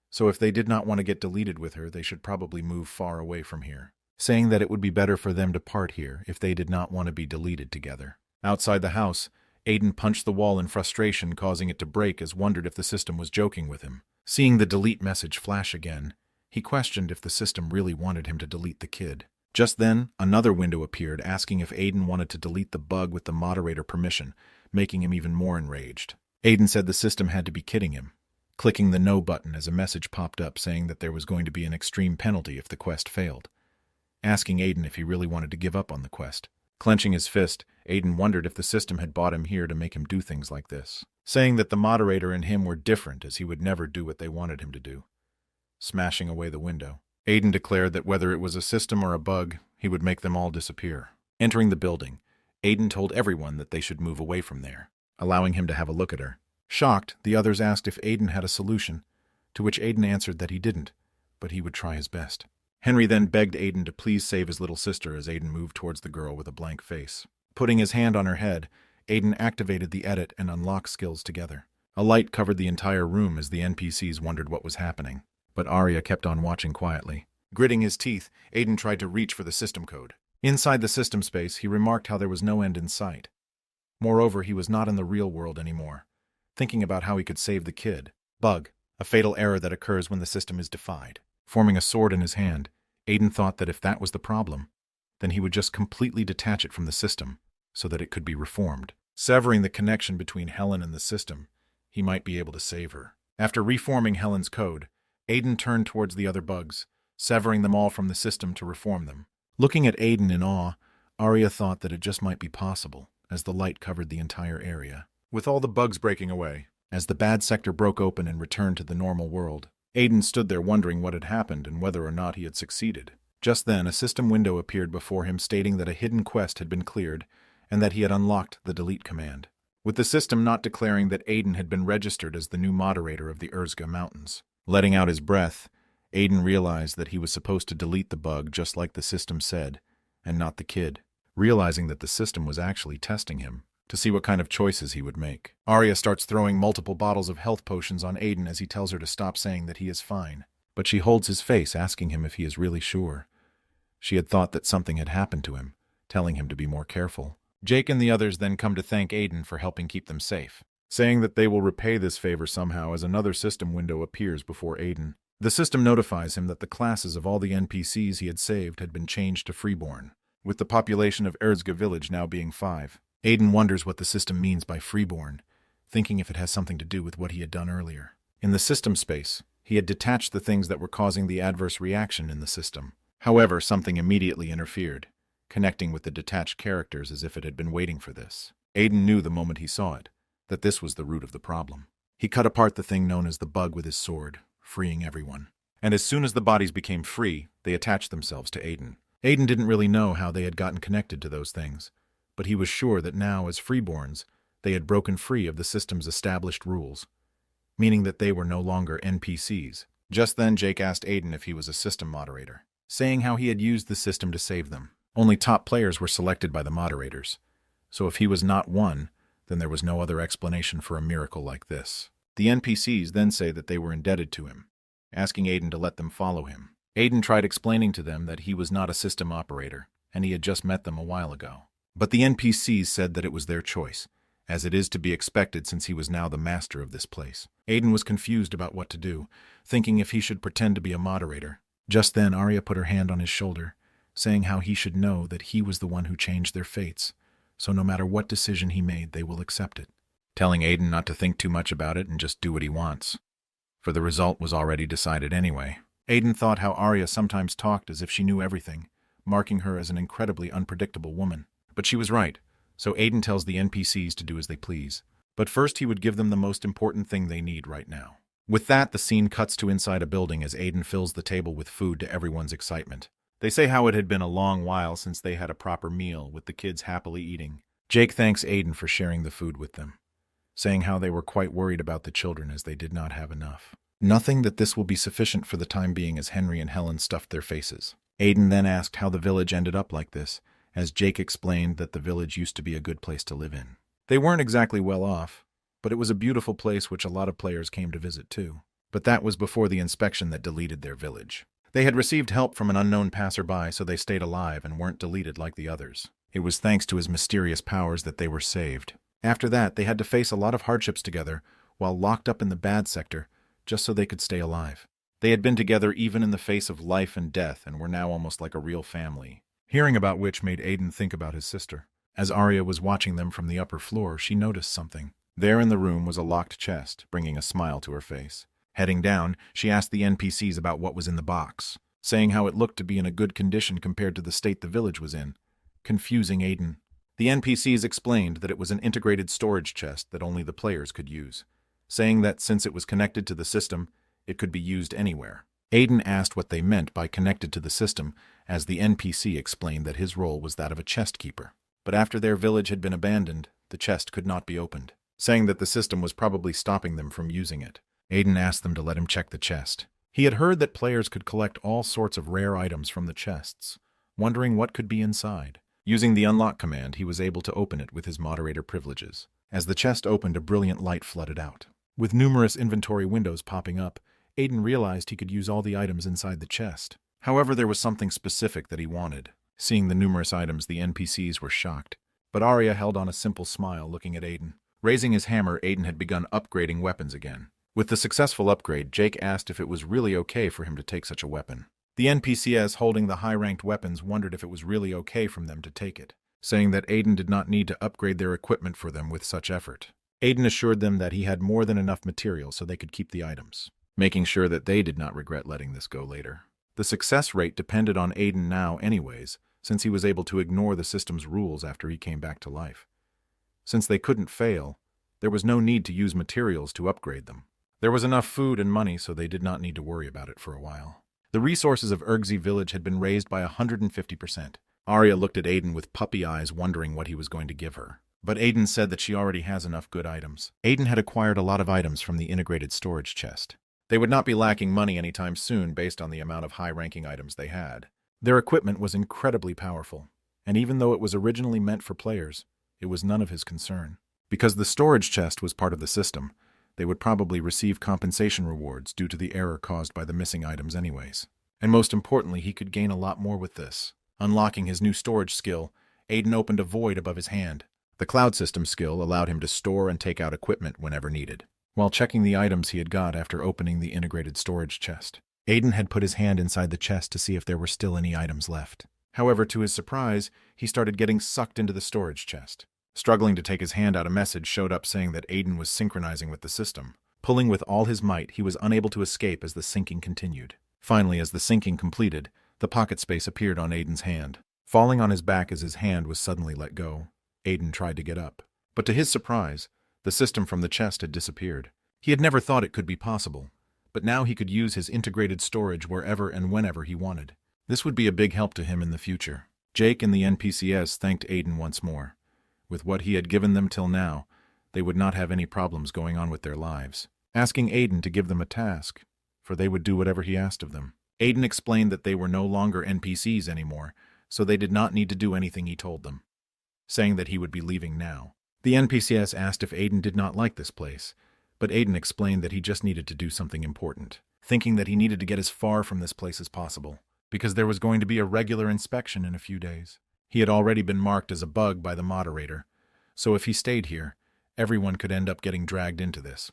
So if they did not want to get deleted with her, they should probably move far away from here, saying that it would be better for them to part here if they did not want to be deleted together. Outside the house, Aiden punched the wall in frustration, causing it to break, as wondered if the system was joking with him. Seeing the delete message flash again, he questioned if the system really wanted him to delete the kid. Just then, another window appeared asking if Aiden wanted to delete the bug with the moderator permission, making him even more enraged. Aiden said the system had to be kidding him, clicking the no button as a message popped up saying that there was going to be an extreme penalty if the quest failed, asking Aiden if he really wanted to give up on the quest. Clenching his fist, Aiden wondered if the system had brought him here to make him do things like this, saying that the moderator and him were different as he would never do what they wanted him to do. Smashing away the window, Aiden declared that whether it was a system or a bug, he would make them all disappear. Entering the building, Aiden told everyone that they should move away from there, allowing him to have a look at her. Shocked, the others asked if Aiden had a solution, to which Aiden answered that he didn't, but he would try his best. Henry then begged Aiden to please save his little sister as Aiden moved towards the girl with a blank face. Putting his hand on her head, Aiden activated the edit and unlock skills together. A light covered the entire room as the NPCs wondered what was happening, but Arya kept on watching quietly. Gritting his teeth, Aiden tried to reach for the system code. Inside the system space, he remarked how there was no end in sight. Moreover, he was not in the real world anymore, thinking about how he could save the kid. Bug, a fatal error that occurs when the system is defied. Forming a sword in his hand, Aiden thought that if that was the problem, then he would just completely detach it from the system so that it could be reformed. Severing the connection between Helen and the system, he might be able to save her. After reforming Helen's code, Aiden turned towards the other bugs, severing them all from the system to reform them. Looking at Aiden in awe, Arya thought that it just might be possible, as the light covered the entire area. With all the bugs breaking away, as the bad sector broke open and returned to the normal world, Aiden stood there wondering what had happened and whether or not he had succeeded. Just then, a system window appeared before him stating that a hidden quest had been cleared and that he had unlocked the delete command, with the system not declaring that Aiden had been registered as the new moderator of the Urzga Mountains. Letting out his breath, Aiden realized that he was supposed to delete the bug just like the system said, and not the kid. Realizing that the system was actually testing him to see what kind of choices he would make. Arya starts throwing multiple bottles of health potions on Aiden as he tells her to stop saying that he is fine, but she holds his face, asking him if he is really sure. She had thought that something had happened to him, telling him to be more careful. Jake and the others then come to thank Aiden for helping keep them safe, saying that they will repay this favor somehow as another system window appears before Aiden. The system notifies him that the classes of all the NPCs he had saved had been changed to freeborn, with the population of Urzga village now being 5. Aiden wonders what the system means by freeborn, thinking if it has something to do with what he had done earlier. In the system space, he had detached the things that were causing the adverse reaction in the system. However, something immediately interfered, connecting with the detached characters as if it had been waiting for this. Aiden knew the moment he saw it, that this was the root of the problem. He cut apart the thing known as the bug with his sword, freeing everyone. And as soon as the bodies became free, they attached themselves to Aiden. Aiden didn't really know how they had gotten connected to those things, but he was sure that now, as freeborns, they had broken free of the system's established rules, meaning that they were no longer NPCs. Just then, Jake asked Aiden if he was a system moderator, saying how he had used the system to save them. Only top players were selected by the moderators, so if he was not one, then there was no other explanation for a miracle like this. The NPCs then say that they were indebted to him, asking Aiden to let them follow him. Aiden tried explaining to them that he was not a system operator, and he had just met them a while ago. But the NPCs said that it was their choice, as it is to be expected since he was now the master of this place. Aiden was confused about what to do, thinking if he should pretend to be a moderator. Just then, Arya put her hand on his shoulder, saying how he should know that he was the one who changed their fates, so no matter what decision he made, they will accept it, telling Aiden not to think too much about it and just do what he wants, for the result was already decided anyway. Aiden thought how Arya sometimes talked as if she knew everything, marking her as an incredibly unpredictable woman. But she was right, so Aiden tells the NPCs to do as they please. But first he would give them the most important thing they need right now. With that, the scene cuts to inside a building as Aiden fills the table with food to everyone's excitement. They say how it had been a long while since they had a proper meal, with the kids happily eating. Jake thanks Aiden for sharing the food with them, saying how they were quite worried about the children as they did not have enough. Nothing that this will be sufficient for the time being as Henry and Helen stuffed their faces. Aiden then asked how the village ended up like this, as Jake explained that the village used to be a good place to live in. They weren't exactly well off, but it was a beautiful place which a lot of players came to visit too. But that was before the inspection that deleted their village. They had received help from an unknown passerby, so they stayed alive and weren't deleted like the others. It was thanks to his mysterious powers that they were saved. After that, they had to face a lot of hardships together while locked up in the bad sector, just so they could stay alive. They had been together even in the face of life and death and were now almost like a real family. Hearing about which made Aiden think about his sister. As Arya was watching them from the upper floor, she noticed something. There in the room was a locked chest, bringing a smile to her face. Heading down, she asked the NPCs about what was in the box, saying how it looked to be in a good condition compared to the state the village was in, confusing Aiden. The NPCs explained that it was an integrated storage chest that only the players could use, saying that since it was connected to the system, it could be used anywhere. Aiden asked what they meant by connected to the system, as the NPC explained that his role was that of a chest keeper. But after their village had been abandoned, the chest could not be opened, saying that the system was probably stopping them from using it. Aiden asked them to let him check the chest. He had heard that players could collect all sorts of rare items from the chests, wondering what could be inside. Using the unlock command, he was able to open it with his moderator privileges. As the chest opened, a brilliant light flooded out. With numerous inventory windows popping up, Aiden realized he could use all the items inside the chest. However, there was something specific that he wanted, Seeing the numerous items, the NPCs were shocked. But Arya held on a simple smile, looking at Aiden. Raising his hammer, Aiden had begun upgrading weapons again. With the successful upgrade, Jake asked if it was really okay for him to take such a weapon. The NPCs holding the high-ranked weapons wondered if it was really okay for them to take it, saying that Aiden did not need to upgrade their equipment for them with such effort. Aiden assured them that he had more than enough material so they could keep the items, making sure that they did not regret letting this go later. The success rate depended on Aiden now anyways, since he was able to ignore the system's rules after he came back to life. Since they couldn't fail, there was no need to use materials to upgrade them. There was enough food and money, so they did not need to worry about it for a while. The resources of Urgzi village had been raised by 150%. Arya looked at Aiden with puppy eyes, wondering what he was going to give her. But Aiden said that she already has enough good items. Aiden had acquired a lot of items from the integrated storage chest. They would not be lacking money anytime soon based on the amount of high-ranking items they had. Their equipment was incredibly powerful, and even though it was originally meant for players, it was none of his concern. Because the storage chest was part of the system, they would probably receive compensation rewards due to the error caused by the missing items anyways. And most importantly, he could gain a lot more with this. Unlocking his new storage skill, Aiden opened a void above his hand. The cloud system skill allowed him to store and take out equipment whenever needed. While checking the items he had got after opening the integrated storage chest, Aiden had put his hand inside the chest to see if there were still any items left. However, to his surprise, he started getting sucked into the storage chest. Struggling to take his hand out, a message showed up saying that Aiden was synchronizing with the system. Pulling with all his might, he was unable to escape as the sinking continued. Finally, as the sinking completed, the pocket space appeared on Aiden's hand. Falling on his back as his hand was suddenly let go, Aiden tried to get up. But to his surprise, the system from the chest had disappeared. He had never thought it could be possible, but now he could use his integrated storage wherever and whenever he wanted. This would be a big help to him in the future. Jake and the NPCs thanked Aiden once more. With what he had given them till now, they would not have any problems going on with their lives, asking Aiden to give them a task, for they would do whatever he asked of them. Aiden explained that they were no longer NPCs anymore, so they did not need to do anything he told them, saying that he would be leaving now. The NPCs asked if Aiden did not like this place, but Aiden explained that he just needed to do something important, thinking that he needed to get as far from this place as possible, because there was going to be a regular inspection in a few days. He had already been marked as a bug by the moderator, so if he stayed here, everyone could end up getting dragged into this.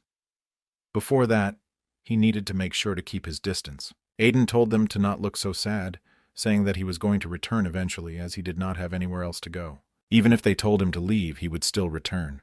Before that, he needed to make sure to keep his distance. Aiden told them to not look so sad, saying that he was going to return eventually as he did not have anywhere else to go. Even if they told him to leave, he would still return,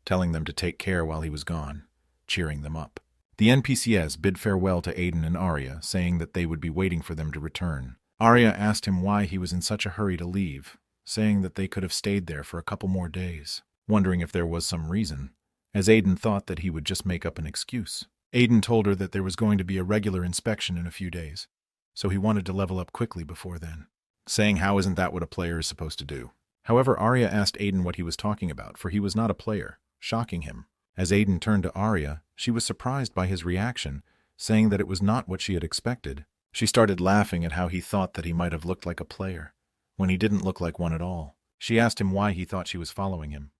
telling them to take care while he was gone, cheering them up. The NPCs bid farewell to Aiden and Arya, saying that they would be waiting for them to return. Arya asked him why he was in such a hurry to leave, saying that they could have stayed there for a couple more days, wondering if there was some reason, as Aiden thought that he would just make up an excuse. Aiden told her that there was going to be a regular inspection in a few days, so he wanted to level up quickly before then, saying how isn't that what a player is supposed to do. However, Arya asked Aiden what he was talking about, for he was not a player, shocking him. As Aiden turned to Arya, she was surprised by his reaction, saying that it was not what she had expected. She started laughing at how he thought that he might have looked like a player, when he didn't look like one at all. She asked him why he thought she was following him,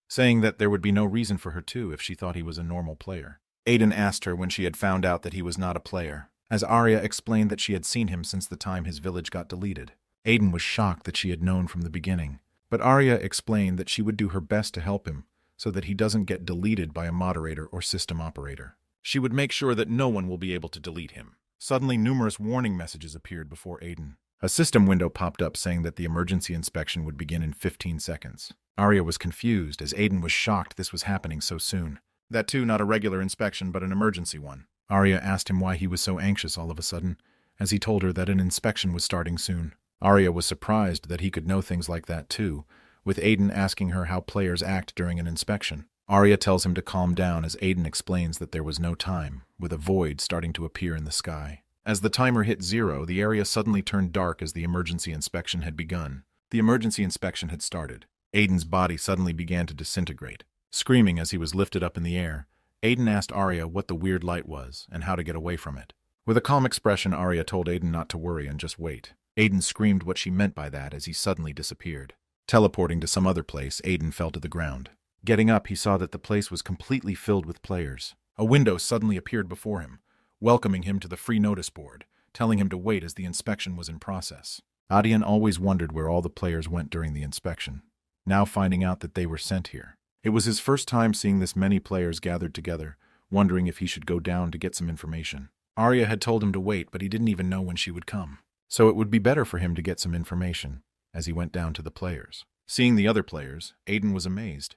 saying that there would be no reason for her to if she thought he was a normal player. Aiden asked her when she had found out that he was not a player, as Arya explained that she had seen him since the time his village got deleted. Aiden was shocked that she had known from the beginning, but Arya explained that she would do her best to help him so that he doesn't get deleted by a moderator or system operator. She would make sure that no one will be able to delete him. Suddenly, numerous warning messages appeared before Aiden. A system window popped up saying that the emergency inspection would begin in 15 seconds. Arya was confused as Aiden was shocked this was happening so soon. That too, not a regular inspection, but an emergency one. Arya asked him why he was so anxious all of a sudden, as he told her that an inspection was starting soon. Arya was surprised that he could know things like that too, with Aiden asking her how players act during an inspection. Arya tells him to calm down as Aiden explains that there was no time, with a void starting to appear in the sky. As the timer hit 0, the area suddenly turned dark as the emergency inspection had begun. The emergency inspection had started. Aiden's body suddenly began to disintegrate. Screaming as he was lifted up in the air, Aiden asked Arya what the weird light was and how to get away from it. With a calm expression, Arya told Aiden not to worry and just wait. Aiden screamed what she meant by that as he suddenly disappeared. Teleporting to some other place, Aiden fell to the ground. Getting up, he saw that the place was completely filled with players. A window suddenly appeared before him, welcoming him to the free notice board, telling him to wait as the inspection was in process. Adian always wondered where all the players went during the inspection, now finding out that they were sent here. It was his first time seeing this many players gathered together, wondering if he should go down to get some information. Arya had told him to wait, but he didn't even know when she would come. So it would be better for him to get some information, as he went down to the players. Seeing the other players, Aiden was amazed.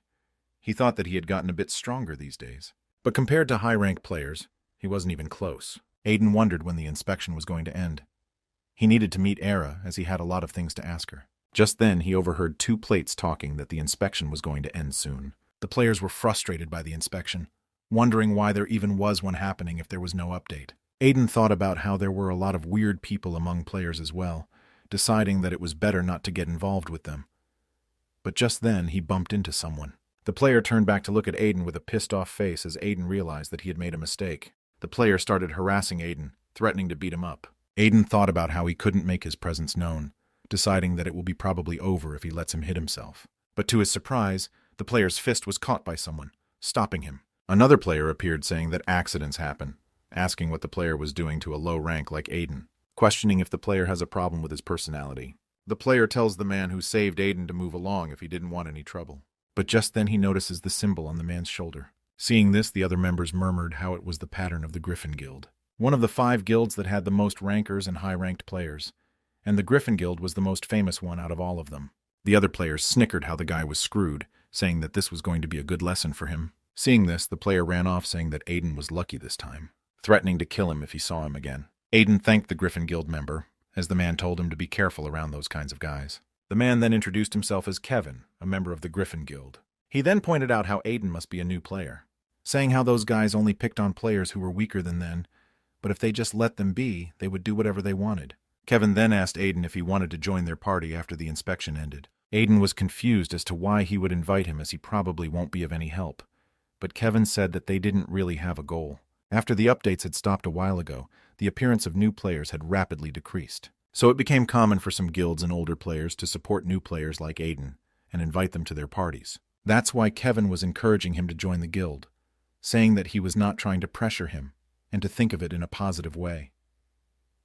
He thought that he had gotten a bit stronger these days. But compared to high-rank players, he wasn't even close. Aiden wondered when the inspection was going to end. He needed to meet Era, as he had a lot of things to ask her. Just then, he overheard two plates talking that the inspection was going to end soon. The players were frustrated by the inspection, wondering why there even was one happening if there was no update. Aiden thought about how there were a lot of weird people among players as well, deciding that it was better not to get involved with them. But just then, he bumped into someone. The player turned back to look at Aiden with a pissed-off face as Aiden realized that he had made a mistake. The player started harassing Aiden, threatening to beat him up. Aiden thought about how he couldn't make his presence known, deciding that it will be probably over if he lets him hit himself. But to his surprise, the player's fist was caught by someone, stopping him. Another player appeared saying that accidents happen, asking what the player was doing to a low rank like Aiden, questioning if the player has a problem with his personality. The player tells the man who saved Aiden to move along if he didn't want any trouble. But just then he notices the symbol on the man's shoulder. Seeing this, the other members murmured how it was the pattern of the Griffin Guild, one of the 5 guilds that had the most rankers and high-ranked players, and the Griffin Guild was the most famous one out of all of them. The other players snickered how the guy was screwed, saying that this was going to be a good lesson for him. Seeing this, the player ran off saying that Aiden was lucky this time, threatening to kill him if he saw him again. Aiden thanked the Griffin Guild member, as the man told him to be careful around those kinds of guys. The man then introduced himself as Kevin, a member of the Griffin Guild. He then pointed out how Aiden must be a new player, saying how those guys only picked on players who were weaker than them, but if they just let them be, they would do whatever they wanted. Kevin then asked Aiden if he wanted to join their party after the inspection ended. Aiden was confused as to why he would invite him, as he probably won't be of any help. But Kevin said that they didn't really have a goal. After the updates had stopped a while ago, the appearance of new players had rapidly decreased. So it became common for some guilds and older players to support new players like Aiden and invite them to their parties. That's why Kevin was encouraging him to join the guild, saying that he was not trying to pressure him and to think of it in a positive way,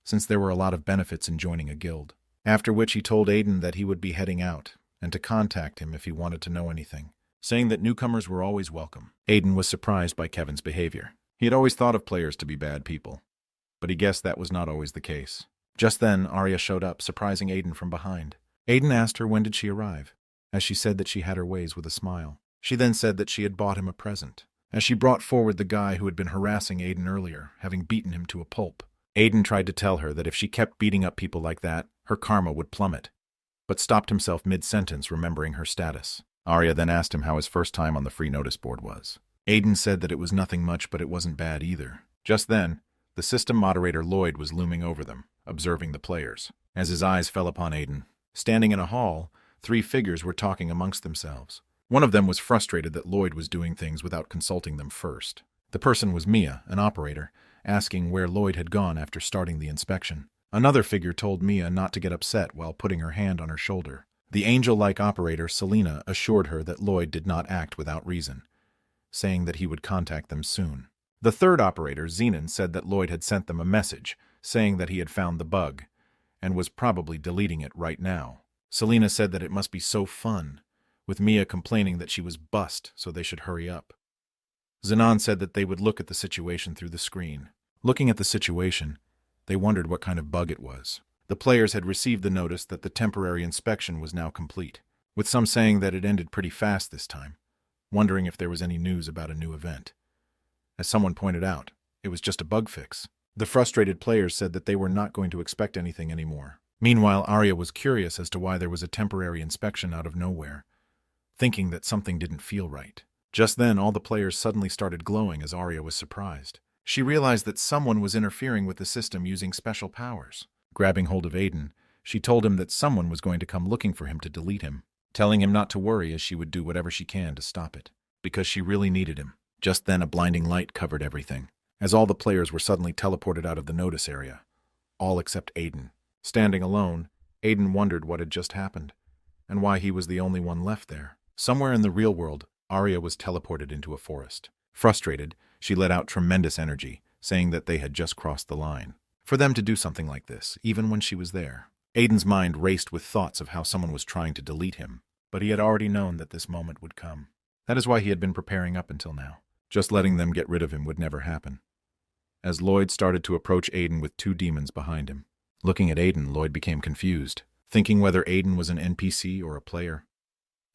since there were a lot of benefits in joining a guild. After which he told Aiden that he would be heading out and to contact him if he wanted to know anything, saying that newcomers were always welcome. Aiden was surprised by Kevin's behavior. He had always thought of players to be bad people, but he guessed that was not always the case. Just then, Arya showed up, surprising Aiden from behind. Aiden asked her when did she arrive, as she said that she had her ways with a smile. She then said that she had bought him a present, as she brought forward the guy who had been harassing Aiden earlier, having beaten him to a pulp. Aiden tried to tell her that if she kept beating up people like that, her karma would plummet, but stopped himself mid-sentence, remembering her status. Arya then asked him how his first time on the free notice board was. Aiden said that it was nothing much, but it wasn't bad either. Just then, the system moderator Lloyd was looming over them, observing the players. As his eyes fell upon Aiden, standing in a hall, 3 figures were talking amongst themselves. One of them was frustrated that Lloyd was doing things without consulting them first. The person was Mia, an operator, asking where Lloyd had gone after starting the inspection. Another figure told Mia not to get upset while putting her hand on her shoulder. The angel-like operator, Selena, assured her that Lloyd did not act without reason, saying that he would contact them soon. The third operator, Zenon, said that Lloyd had sent them a message, saying that he had found the bug, and was probably deleting it right now. Selena said that it must be so fun, with Mia complaining that she was bust, so they should hurry up. Zenon said that they would look at the situation through the screen. Looking at the situation, they wondered what kind of bug it was. The players had received the notice that the temporary inspection was now complete, with some saying that it ended pretty fast this time, wondering if there was any news about a new event. As someone pointed out, it was just a bug fix. The frustrated players said that they were not going to expect anything anymore. Meanwhile, Arya was curious as to why there was a temporary inspection out of nowhere, thinking that something didn't feel right. Just then, all the players suddenly started glowing as Arya was surprised. She realized that someone was interfering with the system using special powers. Grabbing hold of Aiden, she told him that someone was going to come looking for him to delete him, telling him not to worry as she would do whatever she can to stop it, because she really needed him. Just then, a blinding light covered everything, as all the players were suddenly teleported out of the notice area, all except Aiden. Standing alone, Aiden wondered what had just happened, and why he was the only one left there. Somewhere in the real world, Arya was teleported into a forest. Frustrated, she let out tremendous energy, saying that they had just crossed the line. For them to do something like this, even when she was there, Aiden's mind raced with thoughts of how someone was trying to delete him, but he had already known that this moment would come. That is why he had been preparing up until now. Just letting them get rid of him would never happen. As Lloyd started to approach Aiden with 2 demons behind him. Looking at Aiden, Lloyd became confused, thinking whether Aiden was an NPC or a player,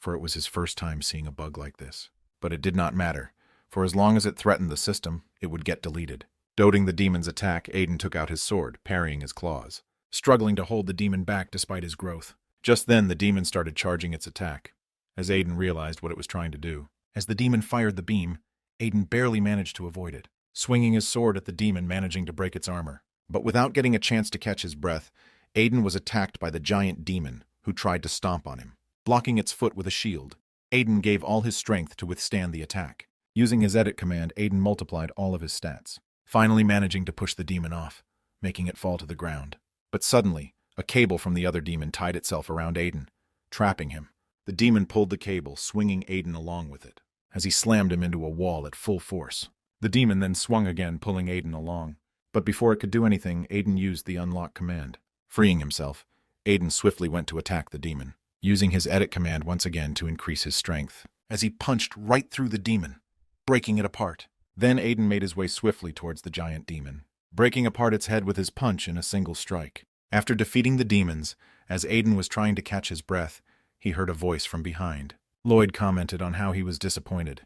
for it was his first time seeing a bug like this. But it did not matter, for as long as it threatened the system, it would get deleted. Doting the demon's attack, Aiden took out his sword, parrying his claws, struggling to hold the demon back despite his growth. Just then, the demon started charging its attack, as Aiden realized what it was trying to do. As the demon fired the beam, Aiden barely managed to avoid it, swinging his sword at the demon, managing to break its armor. But without getting a chance to catch his breath, Aiden was attacked by the giant demon, who tried to stomp on him, blocking its foot with a shield. Aiden gave all his strength to withstand the attack. Using his edit command, Aiden multiplied all of his stats, finally managing to push the demon off, making it fall to the ground. But suddenly, a cable from the other demon tied itself around Aiden, trapping him. The demon pulled the cable, swinging Aiden along with it, as he slammed him into a wall at full force. The demon then swung again, pulling Aiden along. But before it could do anything, Aiden used the unlock command. Freeing himself, Aiden swiftly went to attack the demon, using his edit command once again to increase his strength, as he punched right through the demon, breaking it apart. Then Aiden made his way swiftly towards the giant demon, breaking apart its head with his punch in a single strike. After defeating the demons, as Aiden was trying to catch his breath, he heard a voice from behind. Lloyd commented on how he was disappointed,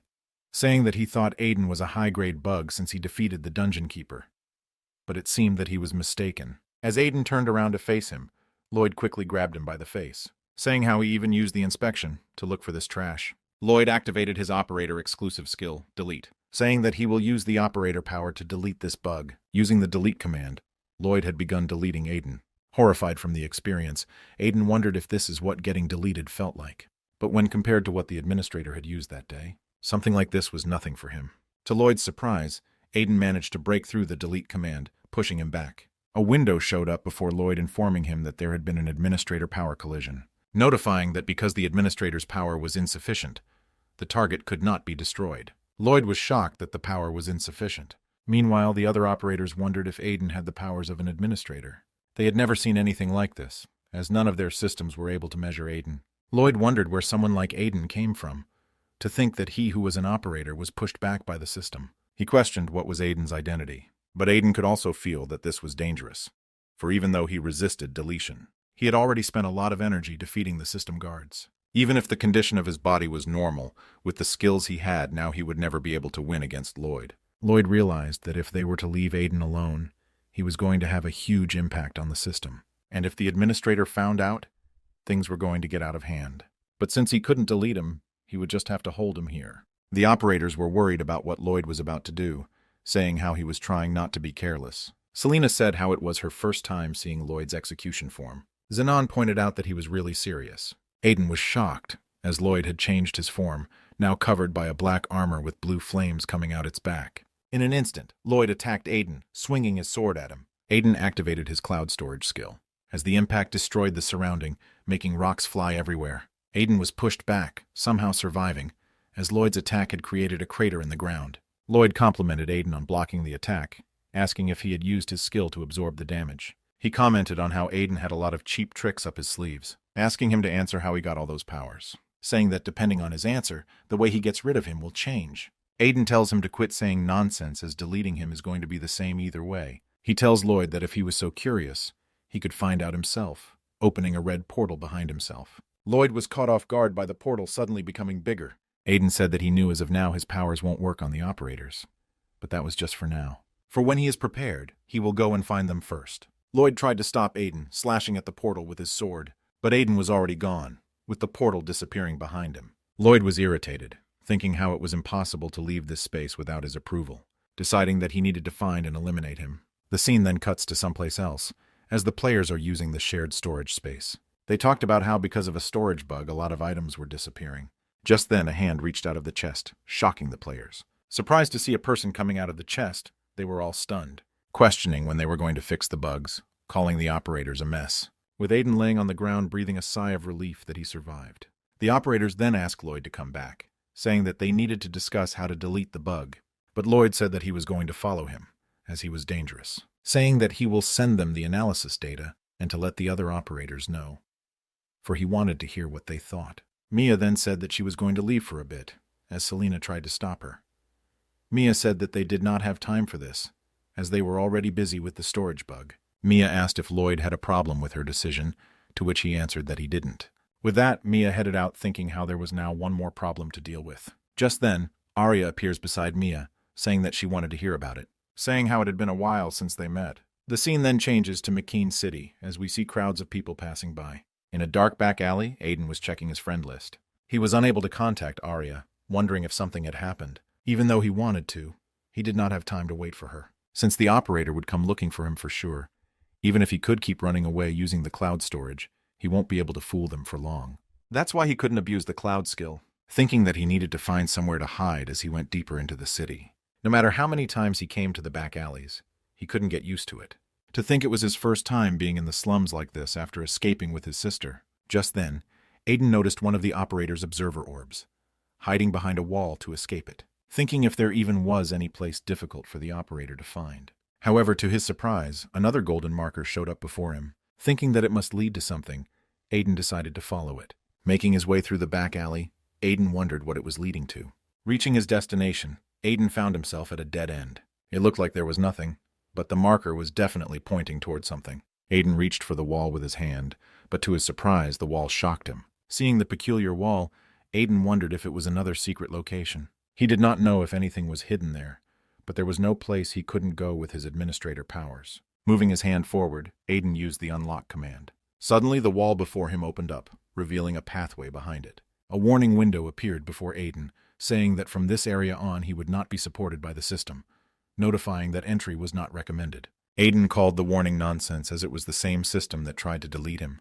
saying that he thought Aiden was a high-grade bug since he defeated the dungeon keeper. But it seemed that he was mistaken. As Aiden turned around to face him, Lloyd quickly grabbed him by the face, saying how he even used the inspection to look for this trash. Lloyd activated his operator exclusive skill, delete, saying that he will use the operator power to delete this bug. Using the delete command, Lloyd had begun deleting Aiden. Horrified from the experience, Aiden wondered if this is what getting deleted felt like. But when compared to what the administrator had used that day, something like this was nothing for him. To Lloyd's surprise, Aiden managed to break through the delete command, pushing him back. A window showed up before Lloyd, informing him that there had been an administrator power collision, notifying that because the administrator's power was insufficient, the target could not be destroyed. Lloyd was shocked that the power was insufficient. Meanwhile, the other operators wondered if Aiden had the powers of an administrator. They had never seen anything like this, as none of their systems were able to measure Aiden. Lloyd wondered where someone like Aiden came from, to think that he who was an operator was pushed back by the system. He questioned what was Aiden's identity, but Aiden could also feel that this was dangerous, for even though he resisted deletion, he had already spent a lot of energy defeating the system guards. Even if the condition of his body was normal, with the skills he had, now he would never be able to win against Lloyd. Lloyd realized that if they were to leave Aiden alone, he was going to have a huge impact on the system. And if the administrator found out, things were going to get out of hand. But since he couldn't delete him, he would just have to hold him here. The operators were worried about what Lloyd was about to do, saying how he was trying not to be careless. Selena said how it was her first time seeing Lloyd's execution form. Zenon pointed out that he was really serious. Aiden was shocked, as Lloyd had changed his form, now covered by a black armor with blue flames coming out its back. In an instant, Lloyd attacked Aiden, swinging his sword at him. Aiden activated his cloud storage skill, as the impact destroyed the surrounding, making rocks fly everywhere. Aiden was pushed back, somehow surviving, as Lloyd's attack had created a crater in the ground. Lloyd complimented Aiden on blocking the attack, asking if he had used his skill to absorb the damage. He commented on how Aiden had a lot of cheap tricks up his sleeves, asking him to answer how he got all those powers, saying that depending on his answer, the way he gets rid of him will change. Aiden tells him to quit saying nonsense, as deleting him is going to be the same either way. He tells Lloyd that if he was so curious, he could find out himself, opening a red portal behind himself. Lloyd was caught off guard by the portal suddenly becoming bigger. Aiden said that he knew as of now his powers won't work on the operators, but that was just for now. For when he is prepared, he will go and find them first. Lloyd tried to stop Aiden, slashing at the portal with his sword, but Aiden was already gone, with the portal disappearing behind him. Lloyd was irritated, thinking how it was impossible to leave this space without his approval, deciding that he needed to find and eliminate him. The scene then cuts to someplace else, as the players are using the shared storage space. They talked about how because of a storage bug, a lot of items were disappearing. Just then, a hand reached out of the chest, shocking the players. Surprised to see a person coming out of the chest, they were all stunned, questioning when they were going to fix the bugs, calling the operators a mess, with Aiden laying on the ground breathing a sigh of relief that he survived. The operators then asked Lloyd to come back, saying that they needed to discuss how to delete the bug, but Lloyd said that he was going to follow him, as he was dangerous, saying that he will send them the analysis data and to let the other operators know, for he wanted to hear what they thought. Mia then said that she was going to leave for a bit, as Selena tried to stop her. Mia said that they did not have time for this, as they were already busy with the storage bug. Mia asked if Lloyd had a problem with her decision, to which he answered that he didn't. With that, Mia headed out thinking how there was now one more problem to deal with. Just then, Arya appears beside Mia, saying that she wanted to hear about it, saying how it had been a while since they met. The scene then changes to McKean City, as we see crowds of people passing by. In a dark back alley, Aiden was checking his friend list. He was unable to contact Arya, wondering if something had happened. Even though he wanted to, he did not have time to wait for her, since the operator would come looking for him for sure. Even if he could keep running away using the cloud storage, he won't be able to fool them for long. That's why he couldn't abuse the cloud skill, thinking that he needed to find somewhere to hide as he went deeper into the city. No matter how many times he came to the back alleys, he couldn't get used to it. To think it was his first time being in the slums like this after escaping with his sister. Just then, Aiden noticed one of the operator's observer orbs, hiding behind a wall to escape it, thinking if there even was any place difficult for the operator to find. However, to his surprise, another golden marker showed up before him. Thinking that it must lead to something, Aiden decided to follow it. Making his way through the back alley, Aiden wondered what it was leading to. Reaching his destination, Aiden found himself at a dead end. It looked like there was nothing, but the marker was definitely pointing toward something. Aiden reached for the wall with his hand, but to his surprise, the wall shocked him. Seeing the peculiar wall, Aiden wondered if it was another secret location. He did not know if anything was hidden there, but there was no place he couldn't go with his administrator powers. Moving his hand forward, Aiden used the unlock command. Suddenly, the wall before him opened up, revealing a pathway behind it. A warning window appeared before Aiden, saying that from this area on he would not be supported by the system, notifying that entry was not recommended. Aiden called the warning nonsense as it was the same system that tried to delete him.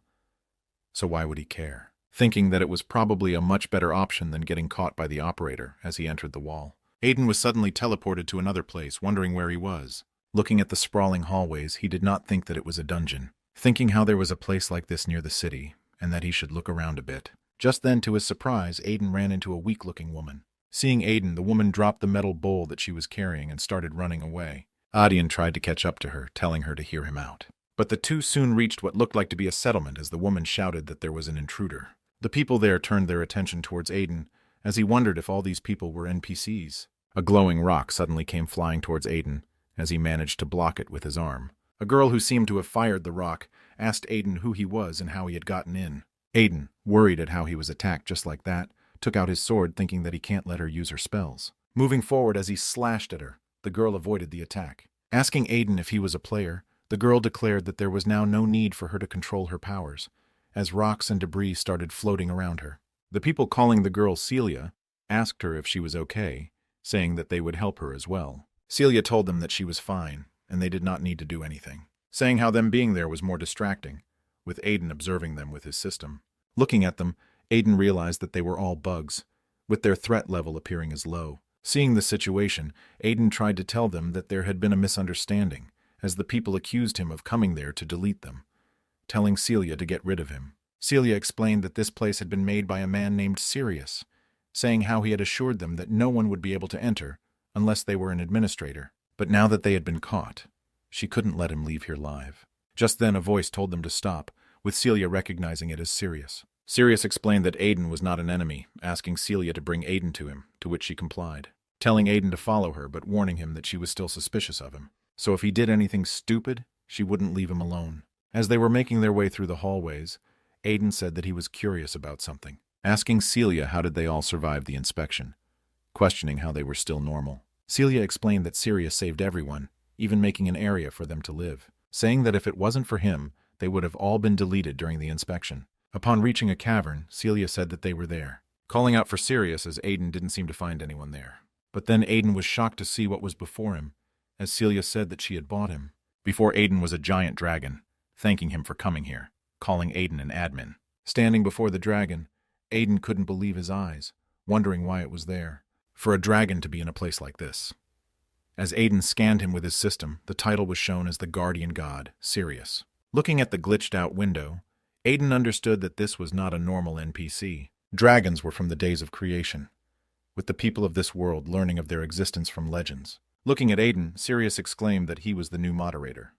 So why would he care? Thinking that it was probably a much better option than getting caught by the operator as he entered the wall. Aiden was suddenly teleported to another place, wondering where he was. Looking at the sprawling hallways, he did not think that it was a dungeon. Thinking how there was a place like this near the city, and that he should look around a bit. Just then, to his surprise, Aiden ran into a weak-looking woman. Seeing Aiden, the woman dropped the metal bowl that she was carrying and started running away. Adian tried to catch up to her, telling her to hear him out. But the two soon reached what looked like to be a settlement as the woman shouted that there was an intruder. The people there turned their attention towards Aiden, as he wondered if all these people were NPCs. A glowing rock suddenly came flying towards Aiden, as he managed to block it with his arm. A girl who seemed to have fired the rock asked Aiden who he was and how he had gotten in. Aiden, worried at how he was attacked just like that, took out his sword thinking that he can't let her use her spells. Moving forward as he slashed at her, the girl avoided the attack. Asking Aiden if he was a player, the girl declared that there was now no need for her to control her powers, as rocks and debris started floating around her. The people calling the girl Celia asked her if she was okay, saying that they would help her as well. Celia told them that she was fine, and they did not need to do anything, saying how them being there was more distracting, with Aiden observing them with his system. Looking at them, Aiden realized that they were all bugs, with their threat level appearing as low. Seeing the situation, Aiden tried to tell them that there had been a misunderstanding, as the people accused him of coming there to delete them, telling Celia to get rid of him. Celia explained that this place had been made by a man named Sirius, saying how he had assured them that no one would be able to enter unless they were an administrator. But now that they had been caught, she couldn't let him leave here live. Just then a voice told them to stop, with Celia recognizing it as Sirius. Sirius explained that Aiden was not an enemy, asking Celia to bring Aiden to him, to which she complied, telling Aiden to follow her but warning him that she was still suspicious of him. So if he did anything stupid, she wouldn't leave him alone. As they were making their way through the hallways, Aiden said that he was curious about something, asking Celia how did they all survive the inspection, questioning how they were still normal. Celia explained that Sirius saved everyone, even making an area for them to live, saying that if it wasn't for him, they would have all been deleted during the inspection. Upon reaching a cavern, Celia said that they were there, calling out for Sirius as Aiden didn't seem to find anyone there. But then Aiden was shocked to see what was before him, as Celia said that she had bought him. Before Aiden was a giant dragon, thanking him for coming here, calling Aiden an admin. Standing before the dragon, Aiden couldn't believe his eyes, wondering why it was there, for a dragon to be in a place like this. As Aiden scanned him with his system, the title was shown as the guardian god, Sirius. Looking at the glitched-out window, Aiden understood that this was not a normal NPC. Dragons were from the days of creation, with the people of this world learning of their existence from legends. Looking at Aiden, Sirius exclaimed that he was the new moderator,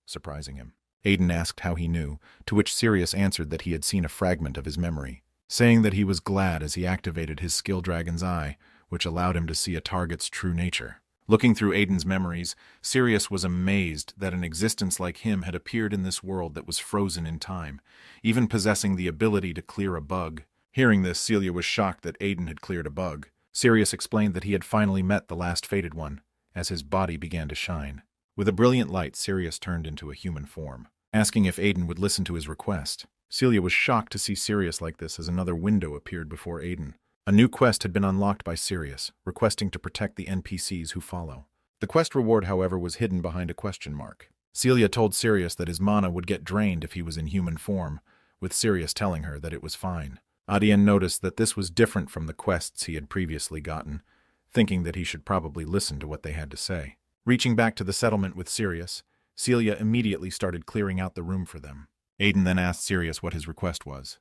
surprising him. Aiden asked how he knew, to which Sirius answered that he had seen a fragment of his memory, saying that he was glad as he activated his skill dragon's eye, which allowed him to see a target's true nature. Looking through Aiden's memories, Sirius was amazed that an existence like him had appeared in this world that was frozen in time, even possessing the ability to clear a bug. Hearing this, Celia was shocked that Aiden had cleared a bug. Sirius explained that he had finally met the last fated one, as his body began to shine. With a brilliant light, Sirius turned into a human form, asking if Aiden would listen to his request. Celia was shocked to see Sirius like this as another window appeared before Aiden. A new quest had been unlocked by Sirius, requesting to protect the NPCs who follow. The quest reward, however, was hidden behind a question mark. Celia told Sirius that his mana would get drained if he was in human form, with Sirius telling her that it was fine. Adien noticed that this was different from the quests he had previously gotten, thinking that he should probably listen to what they had to say. Reaching back to the settlement with Sirius, Celia immediately started clearing out the room for them. Aiden then asked Sirius what his request was,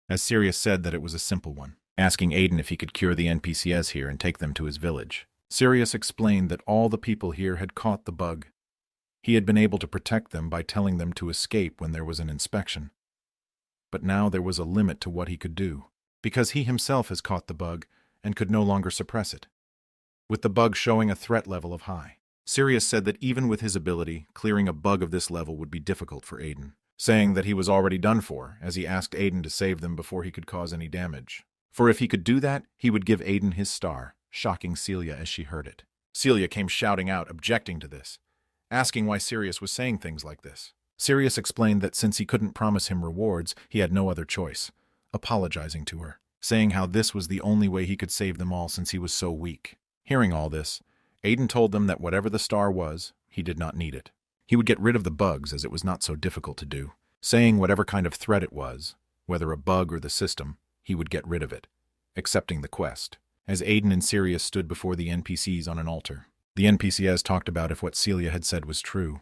as Sirius said that it was a simple one, asking Aiden if he could cure the NPCs here and take them to his village. Sirius explained that all the people here had caught the bug. He had been able to protect them by telling them to escape when there was an inspection. But now there was a limit to what he could do, because he himself has caught the bug and could no longer suppress it, with the bug showing a threat level of high. Sirius said that even with his ability, clearing a bug of this level would be difficult for Aiden, saying that he was already done for, as he asked Aiden to save them before he could cause any damage. For if he could do that, he would give Aiden his star, shocking Celia as she heard it. Celia came shouting out, objecting to this, asking why Sirius was saying things like this. Sirius explained that since he couldn't promise him rewards, he had no other choice, apologizing to her, saying how this was the only way he could save them all since he was so weak. Hearing all this, Aiden told them that whatever the star was, he did not need it. He would get rid of the bugs as it was not so difficult to do, saying whatever kind of threat it was, whether a bug or the system, he would get rid of it, accepting the quest. As Aiden and Sirius stood before the NPCs on an altar, the NPCs talked about if what Celia had said was true,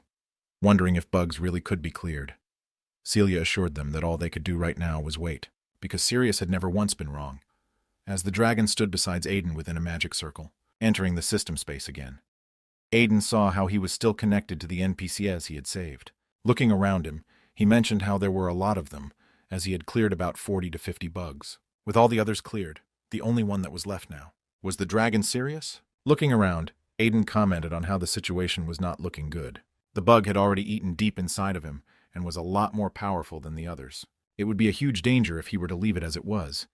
wondering if bugs really could be cleared. Celia assured them that all they could do right now was wait, because Sirius had never once been wrong. As the dragon stood beside Aiden within a magic circle, entering the system space again, Aiden saw how he was still connected to the NPCs he had saved. Looking around him, he mentioned how there were a lot of them, as he had cleared about 40 to 50 bugs. With all the others cleared, the only one that was left now. Was the dragon Sirius? Looking around, Aiden commented on how the situation was not looking good. The bug had already eaten deep inside of him, and was a lot more powerful than the others. It would be a huge danger if he were to leave it as it was,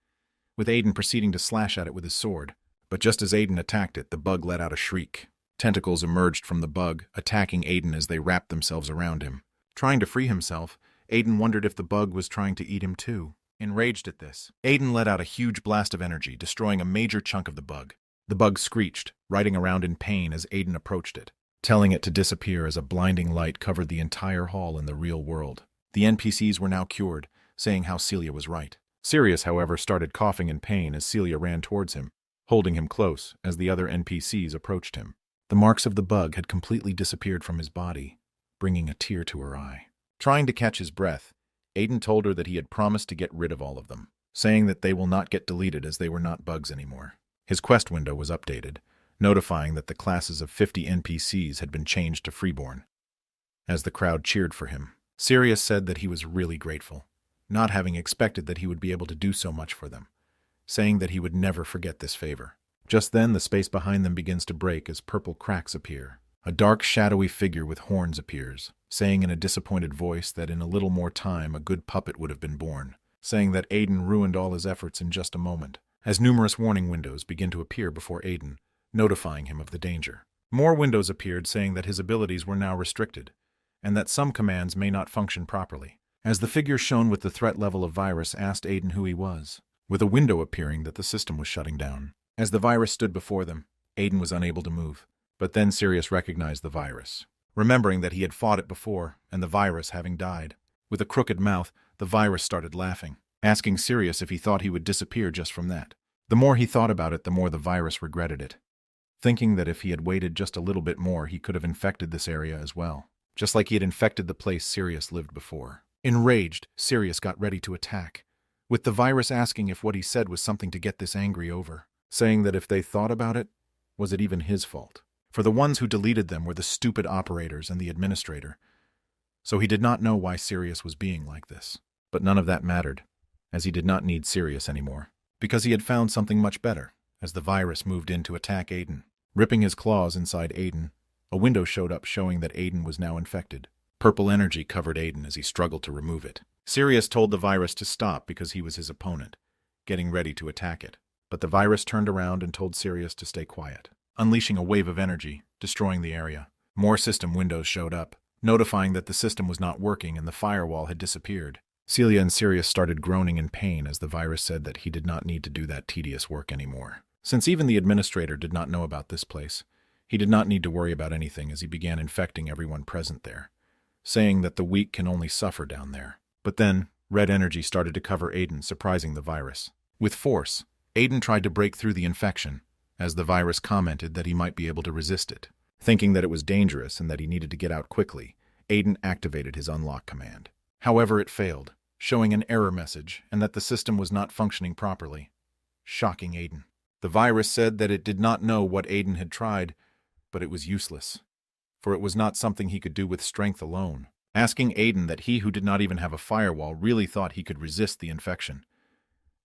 with Aiden proceeding to slash at it with his sword. But just as Aiden attacked it, the bug let out a shriek. Tentacles emerged from the bug, attacking Aiden as they wrapped themselves around him. Trying to free himself, Aiden wondered if the bug was trying to eat him too. Enraged at this, Aiden let out a huge blast of energy, destroying a major chunk of the bug. The bug screeched, writhing around in pain as Aiden approached it, telling it to disappear as a blinding light covered the entire hall in the real world. The NPCs were now cured, saying how Celia was right. Sirius, however, started coughing in pain as Celia ran towards him, holding him close as the other NPCs approached him. The marks of the bug had completely disappeared from his body, bringing a tear to her eye. Trying to catch his breath, Aiden told her that he had promised to get rid of all of them, saying that they will not get deleted as they were not bugs anymore. His quest window was updated, notifying that the classes of 50 NPCs had been changed to freeborn. As the crowd cheered for him, Sirius said that he was really grateful, not having expected that he would be able to do so much for them, saying that he would never forget this favor. Just then, the space behind them begins to break as purple cracks appear. A dark, shadowy figure with horns appears, saying in a disappointed voice that in a little more time a good puppet would have been born, saying that Aiden ruined all his efforts in just a moment, as numerous warning windows begin to appear before Aiden, notifying him of the danger. More windows appeared saying that his abilities were now restricted, and that some commands may not function properly. As the figure shown with the threat level of virus asked Aiden who he was, with a window appearing that the system was shutting down. As the virus stood before them, Aiden was unable to move. But then Sirius recognized the virus, remembering that he had fought it before, and the virus having died. With a crooked mouth, the virus started laughing, asking Sirius if he thought he would disappear just from that. The more he thought about it, the more the virus regretted it, thinking that if he had waited just a little bit more, he could have infected this area as well, just like he had infected the place Sirius lived before. Enraged, Sirius got ready to attack, with the virus asking if what he said was something to get this angry over, saying that if they thought about it, was it even his fault? For the ones who deleted them were the stupid operators and the administrator, so he did not know why Sirius was being like this. But none of that mattered, as he did not need Sirius anymore, because he had found something much better. As the virus moved in to attack Aiden, ripping his claws inside Aiden, a window showed up showing that Aiden was now infected. Purple energy covered Aiden as he struggled to remove it. Sirius told the virus to stop because he was his opponent, getting ready to attack it. But the virus turned around and told Sirius to stay quiet, unleashing a wave of energy, destroying the area. More system windows showed up, notifying that the system was not working and the firewall had disappeared. Celia and Sirius started groaning in pain as the virus said that he did not need to do that tedious work anymore. Since even the administrator did not know about this place, he did not need to worry about anything as he began infecting everyone present there, saying that the weak can only suffer down there. But then, red energy started to cover Aiden, surprising the virus. With force, Aiden tried to break through the infection, as the virus commented that he might be able to resist it. Thinking that it was dangerous and that he needed to get out quickly, Aiden activated his unlock command. However, it failed, showing an error message and that the system was not functioning properly, shocking Aiden. The virus said that it did not know what Aiden had tried, but it was useless, for it was not something he could do with strength alone, asking Aiden that he who did not even have a firewall really thought he could resist the infection,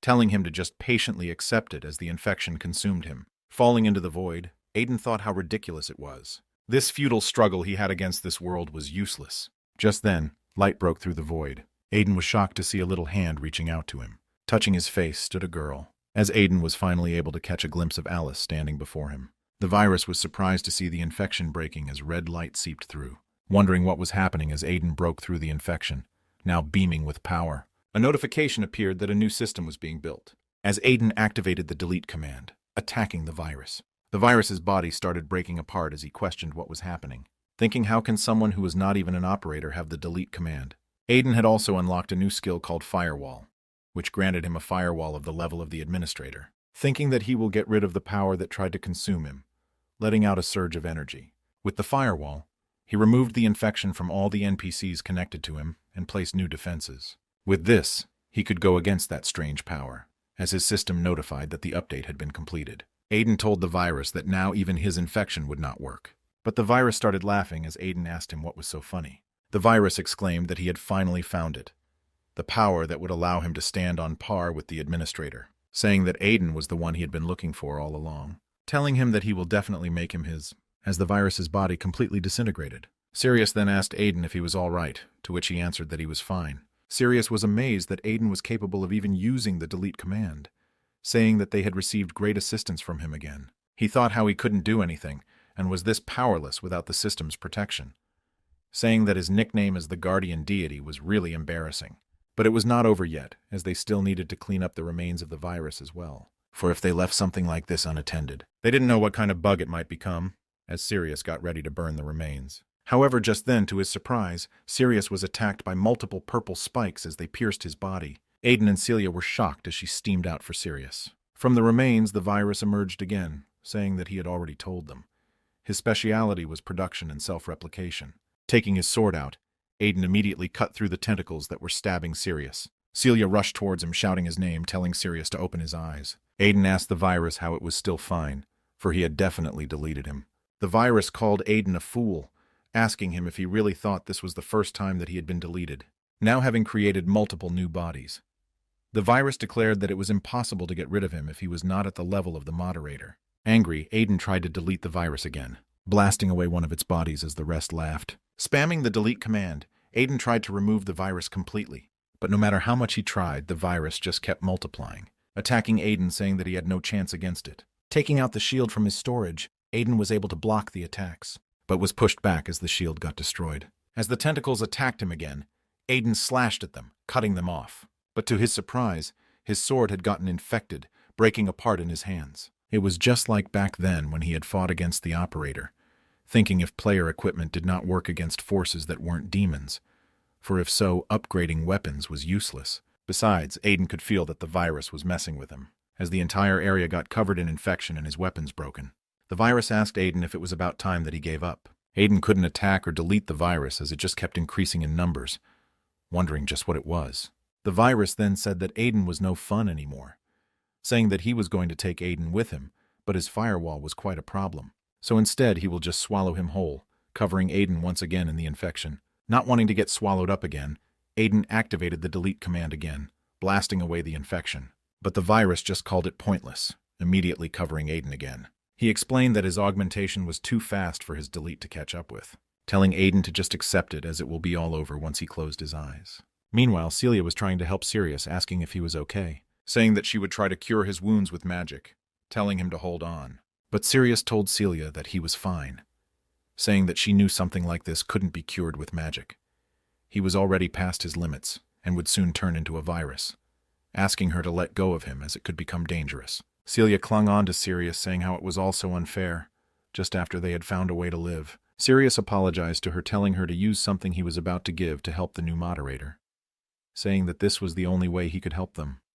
telling him to just patiently accept it as the infection consumed him. Falling into the void, Aiden thought how ridiculous it was. This futile struggle he had against this world was useless. Just then, light broke through the void. Aiden was shocked to see a little hand reaching out to him. Touching his face stood a girl, as Aiden was finally able to catch a glimpse of Alice standing before him. The virus was surprised to see the infection breaking as red light seeped through, wondering what was happening as Aiden broke through the infection, now beaming with power. A notification appeared that a new system was being built, as Aiden activated the delete command, attacking the virus. The virus's body started breaking apart as he questioned what was happening, thinking how can someone who was not even an operator have the delete command. Aiden had also unlocked a new skill called Firewall, which granted him a firewall of the level of the administrator, thinking that he will get rid of the power that tried to consume him, letting out a surge of energy. With the firewall, he removed the infection from all the NPCs connected to him and placed new defenses. With this, he could go against that strange power, as his system notified that the update had been completed. Aiden told the virus that now even his infection would not work. But the virus started laughing as Aiden asked him what was so funny. The virus exclaimed that he had finally found it, the power that would allow him to stand on par with the administrator, saying that Aiden was the one he had been looking for all along, telling him that he will definitely make him his, as the virus's body completely disintegrated. Sirius then asked Aiden if he was all right, to which he answered that he was fine. Sirius was amazed that Aiden was capable of even using the delete command, saying that they had received great assistance from him again. He thought how he couldn't do anything, and was this powerless without the system's protection, saying that his nickname as the guardian deity was really embarrassing. But it was not over yet, as they still needed to clean up the remains of the virus as well. For if they left something like this unattended, they didn't know what kind of bug it might become, as Sirius got ready to burn the remains. However, just then, to his surprise, Sirius was attacked by multiple purple spikes as they pierced his body. Aiden and Celia were shocked as she steamed out for Sirius. From the remains, the virus emerged again, saying that he had already told them. His speciality was production and self-replication. Taking his sword out, Aiden immediately cut through the tentacles that were stabbing Sirius. Celia rushed towards him, shouting his name, telling Sirius to open his eyes. Aiden asked the virus how it was still fine, for he had definitely deleted him. The virus called Aiden a fool, asking him if he really thought this was the first time that he had been deleted, now having created multiple new bodies. The virus declared that it was impossible to get rid of him if he was not at the level of the moderator. Angry, Aiden tried to delete the virus again, blasting away one of its bodies as the rest laughed. Spamming the delete command, Aiden tried to remove the virus completely, but no matter how much he tried, the virus just kept multiplying, attacking Aiden, saying that he had no chance against it. Taking out the shield from his storage, Aiden was able to block the attacks, but was pushed back as the shield got destroyed. As the tentacles attacked him again, Aiden slashed at them, cutting them off. But to his surprise, his sword had gotten infected, breaking apart in his hands. It was just like back then when he had fought against the operator, thinking if player equipment did not work against forces that weren't demons, for if so, upgrading weapons was useless. Besides, Aiden could feel that the virus was messing with him, as the entire area got covered in infection and his weapons broken. The virus asked Aiden if it was about time that he gave up. Aiden couldn't attack or delete the virus as it just kept increasing in numbers, wondering just what it was. The virus then said that Aiden was no fun anymore, saying that he was going to take Aiden with him, but his firewall was quite a problem. So instead he will just swallow him whole, covering Aiden once again in the infection, Not wanting to get swallowed up again, Aiden activated the delete command again, blasting away the infection. But the virus just called it pointless, immediately covering Aiden again. He explained that his augmentation was too fast for his delete to catch up with, telling Aiden to just accept it as it will be all over once he closed his eyes. Meanwhile, Celia was trying to help Sirius, asking if he was okay, saying that she would try to cure his wounds with magic, telling him to hold on. But Sirius told Celia that he was fine, saying that she knew something like this couldn't be cured with magic. He was already past his limits and would soon turn into a virus, asking her to let go of him as it could become dangerous. Celia clung on to Sirius, saying how it was all so unfair, just after they had found a way to live. Sirius apologized to her, telling her to use something he was about to give to help the new moderator, saying that this was the only way he could help them.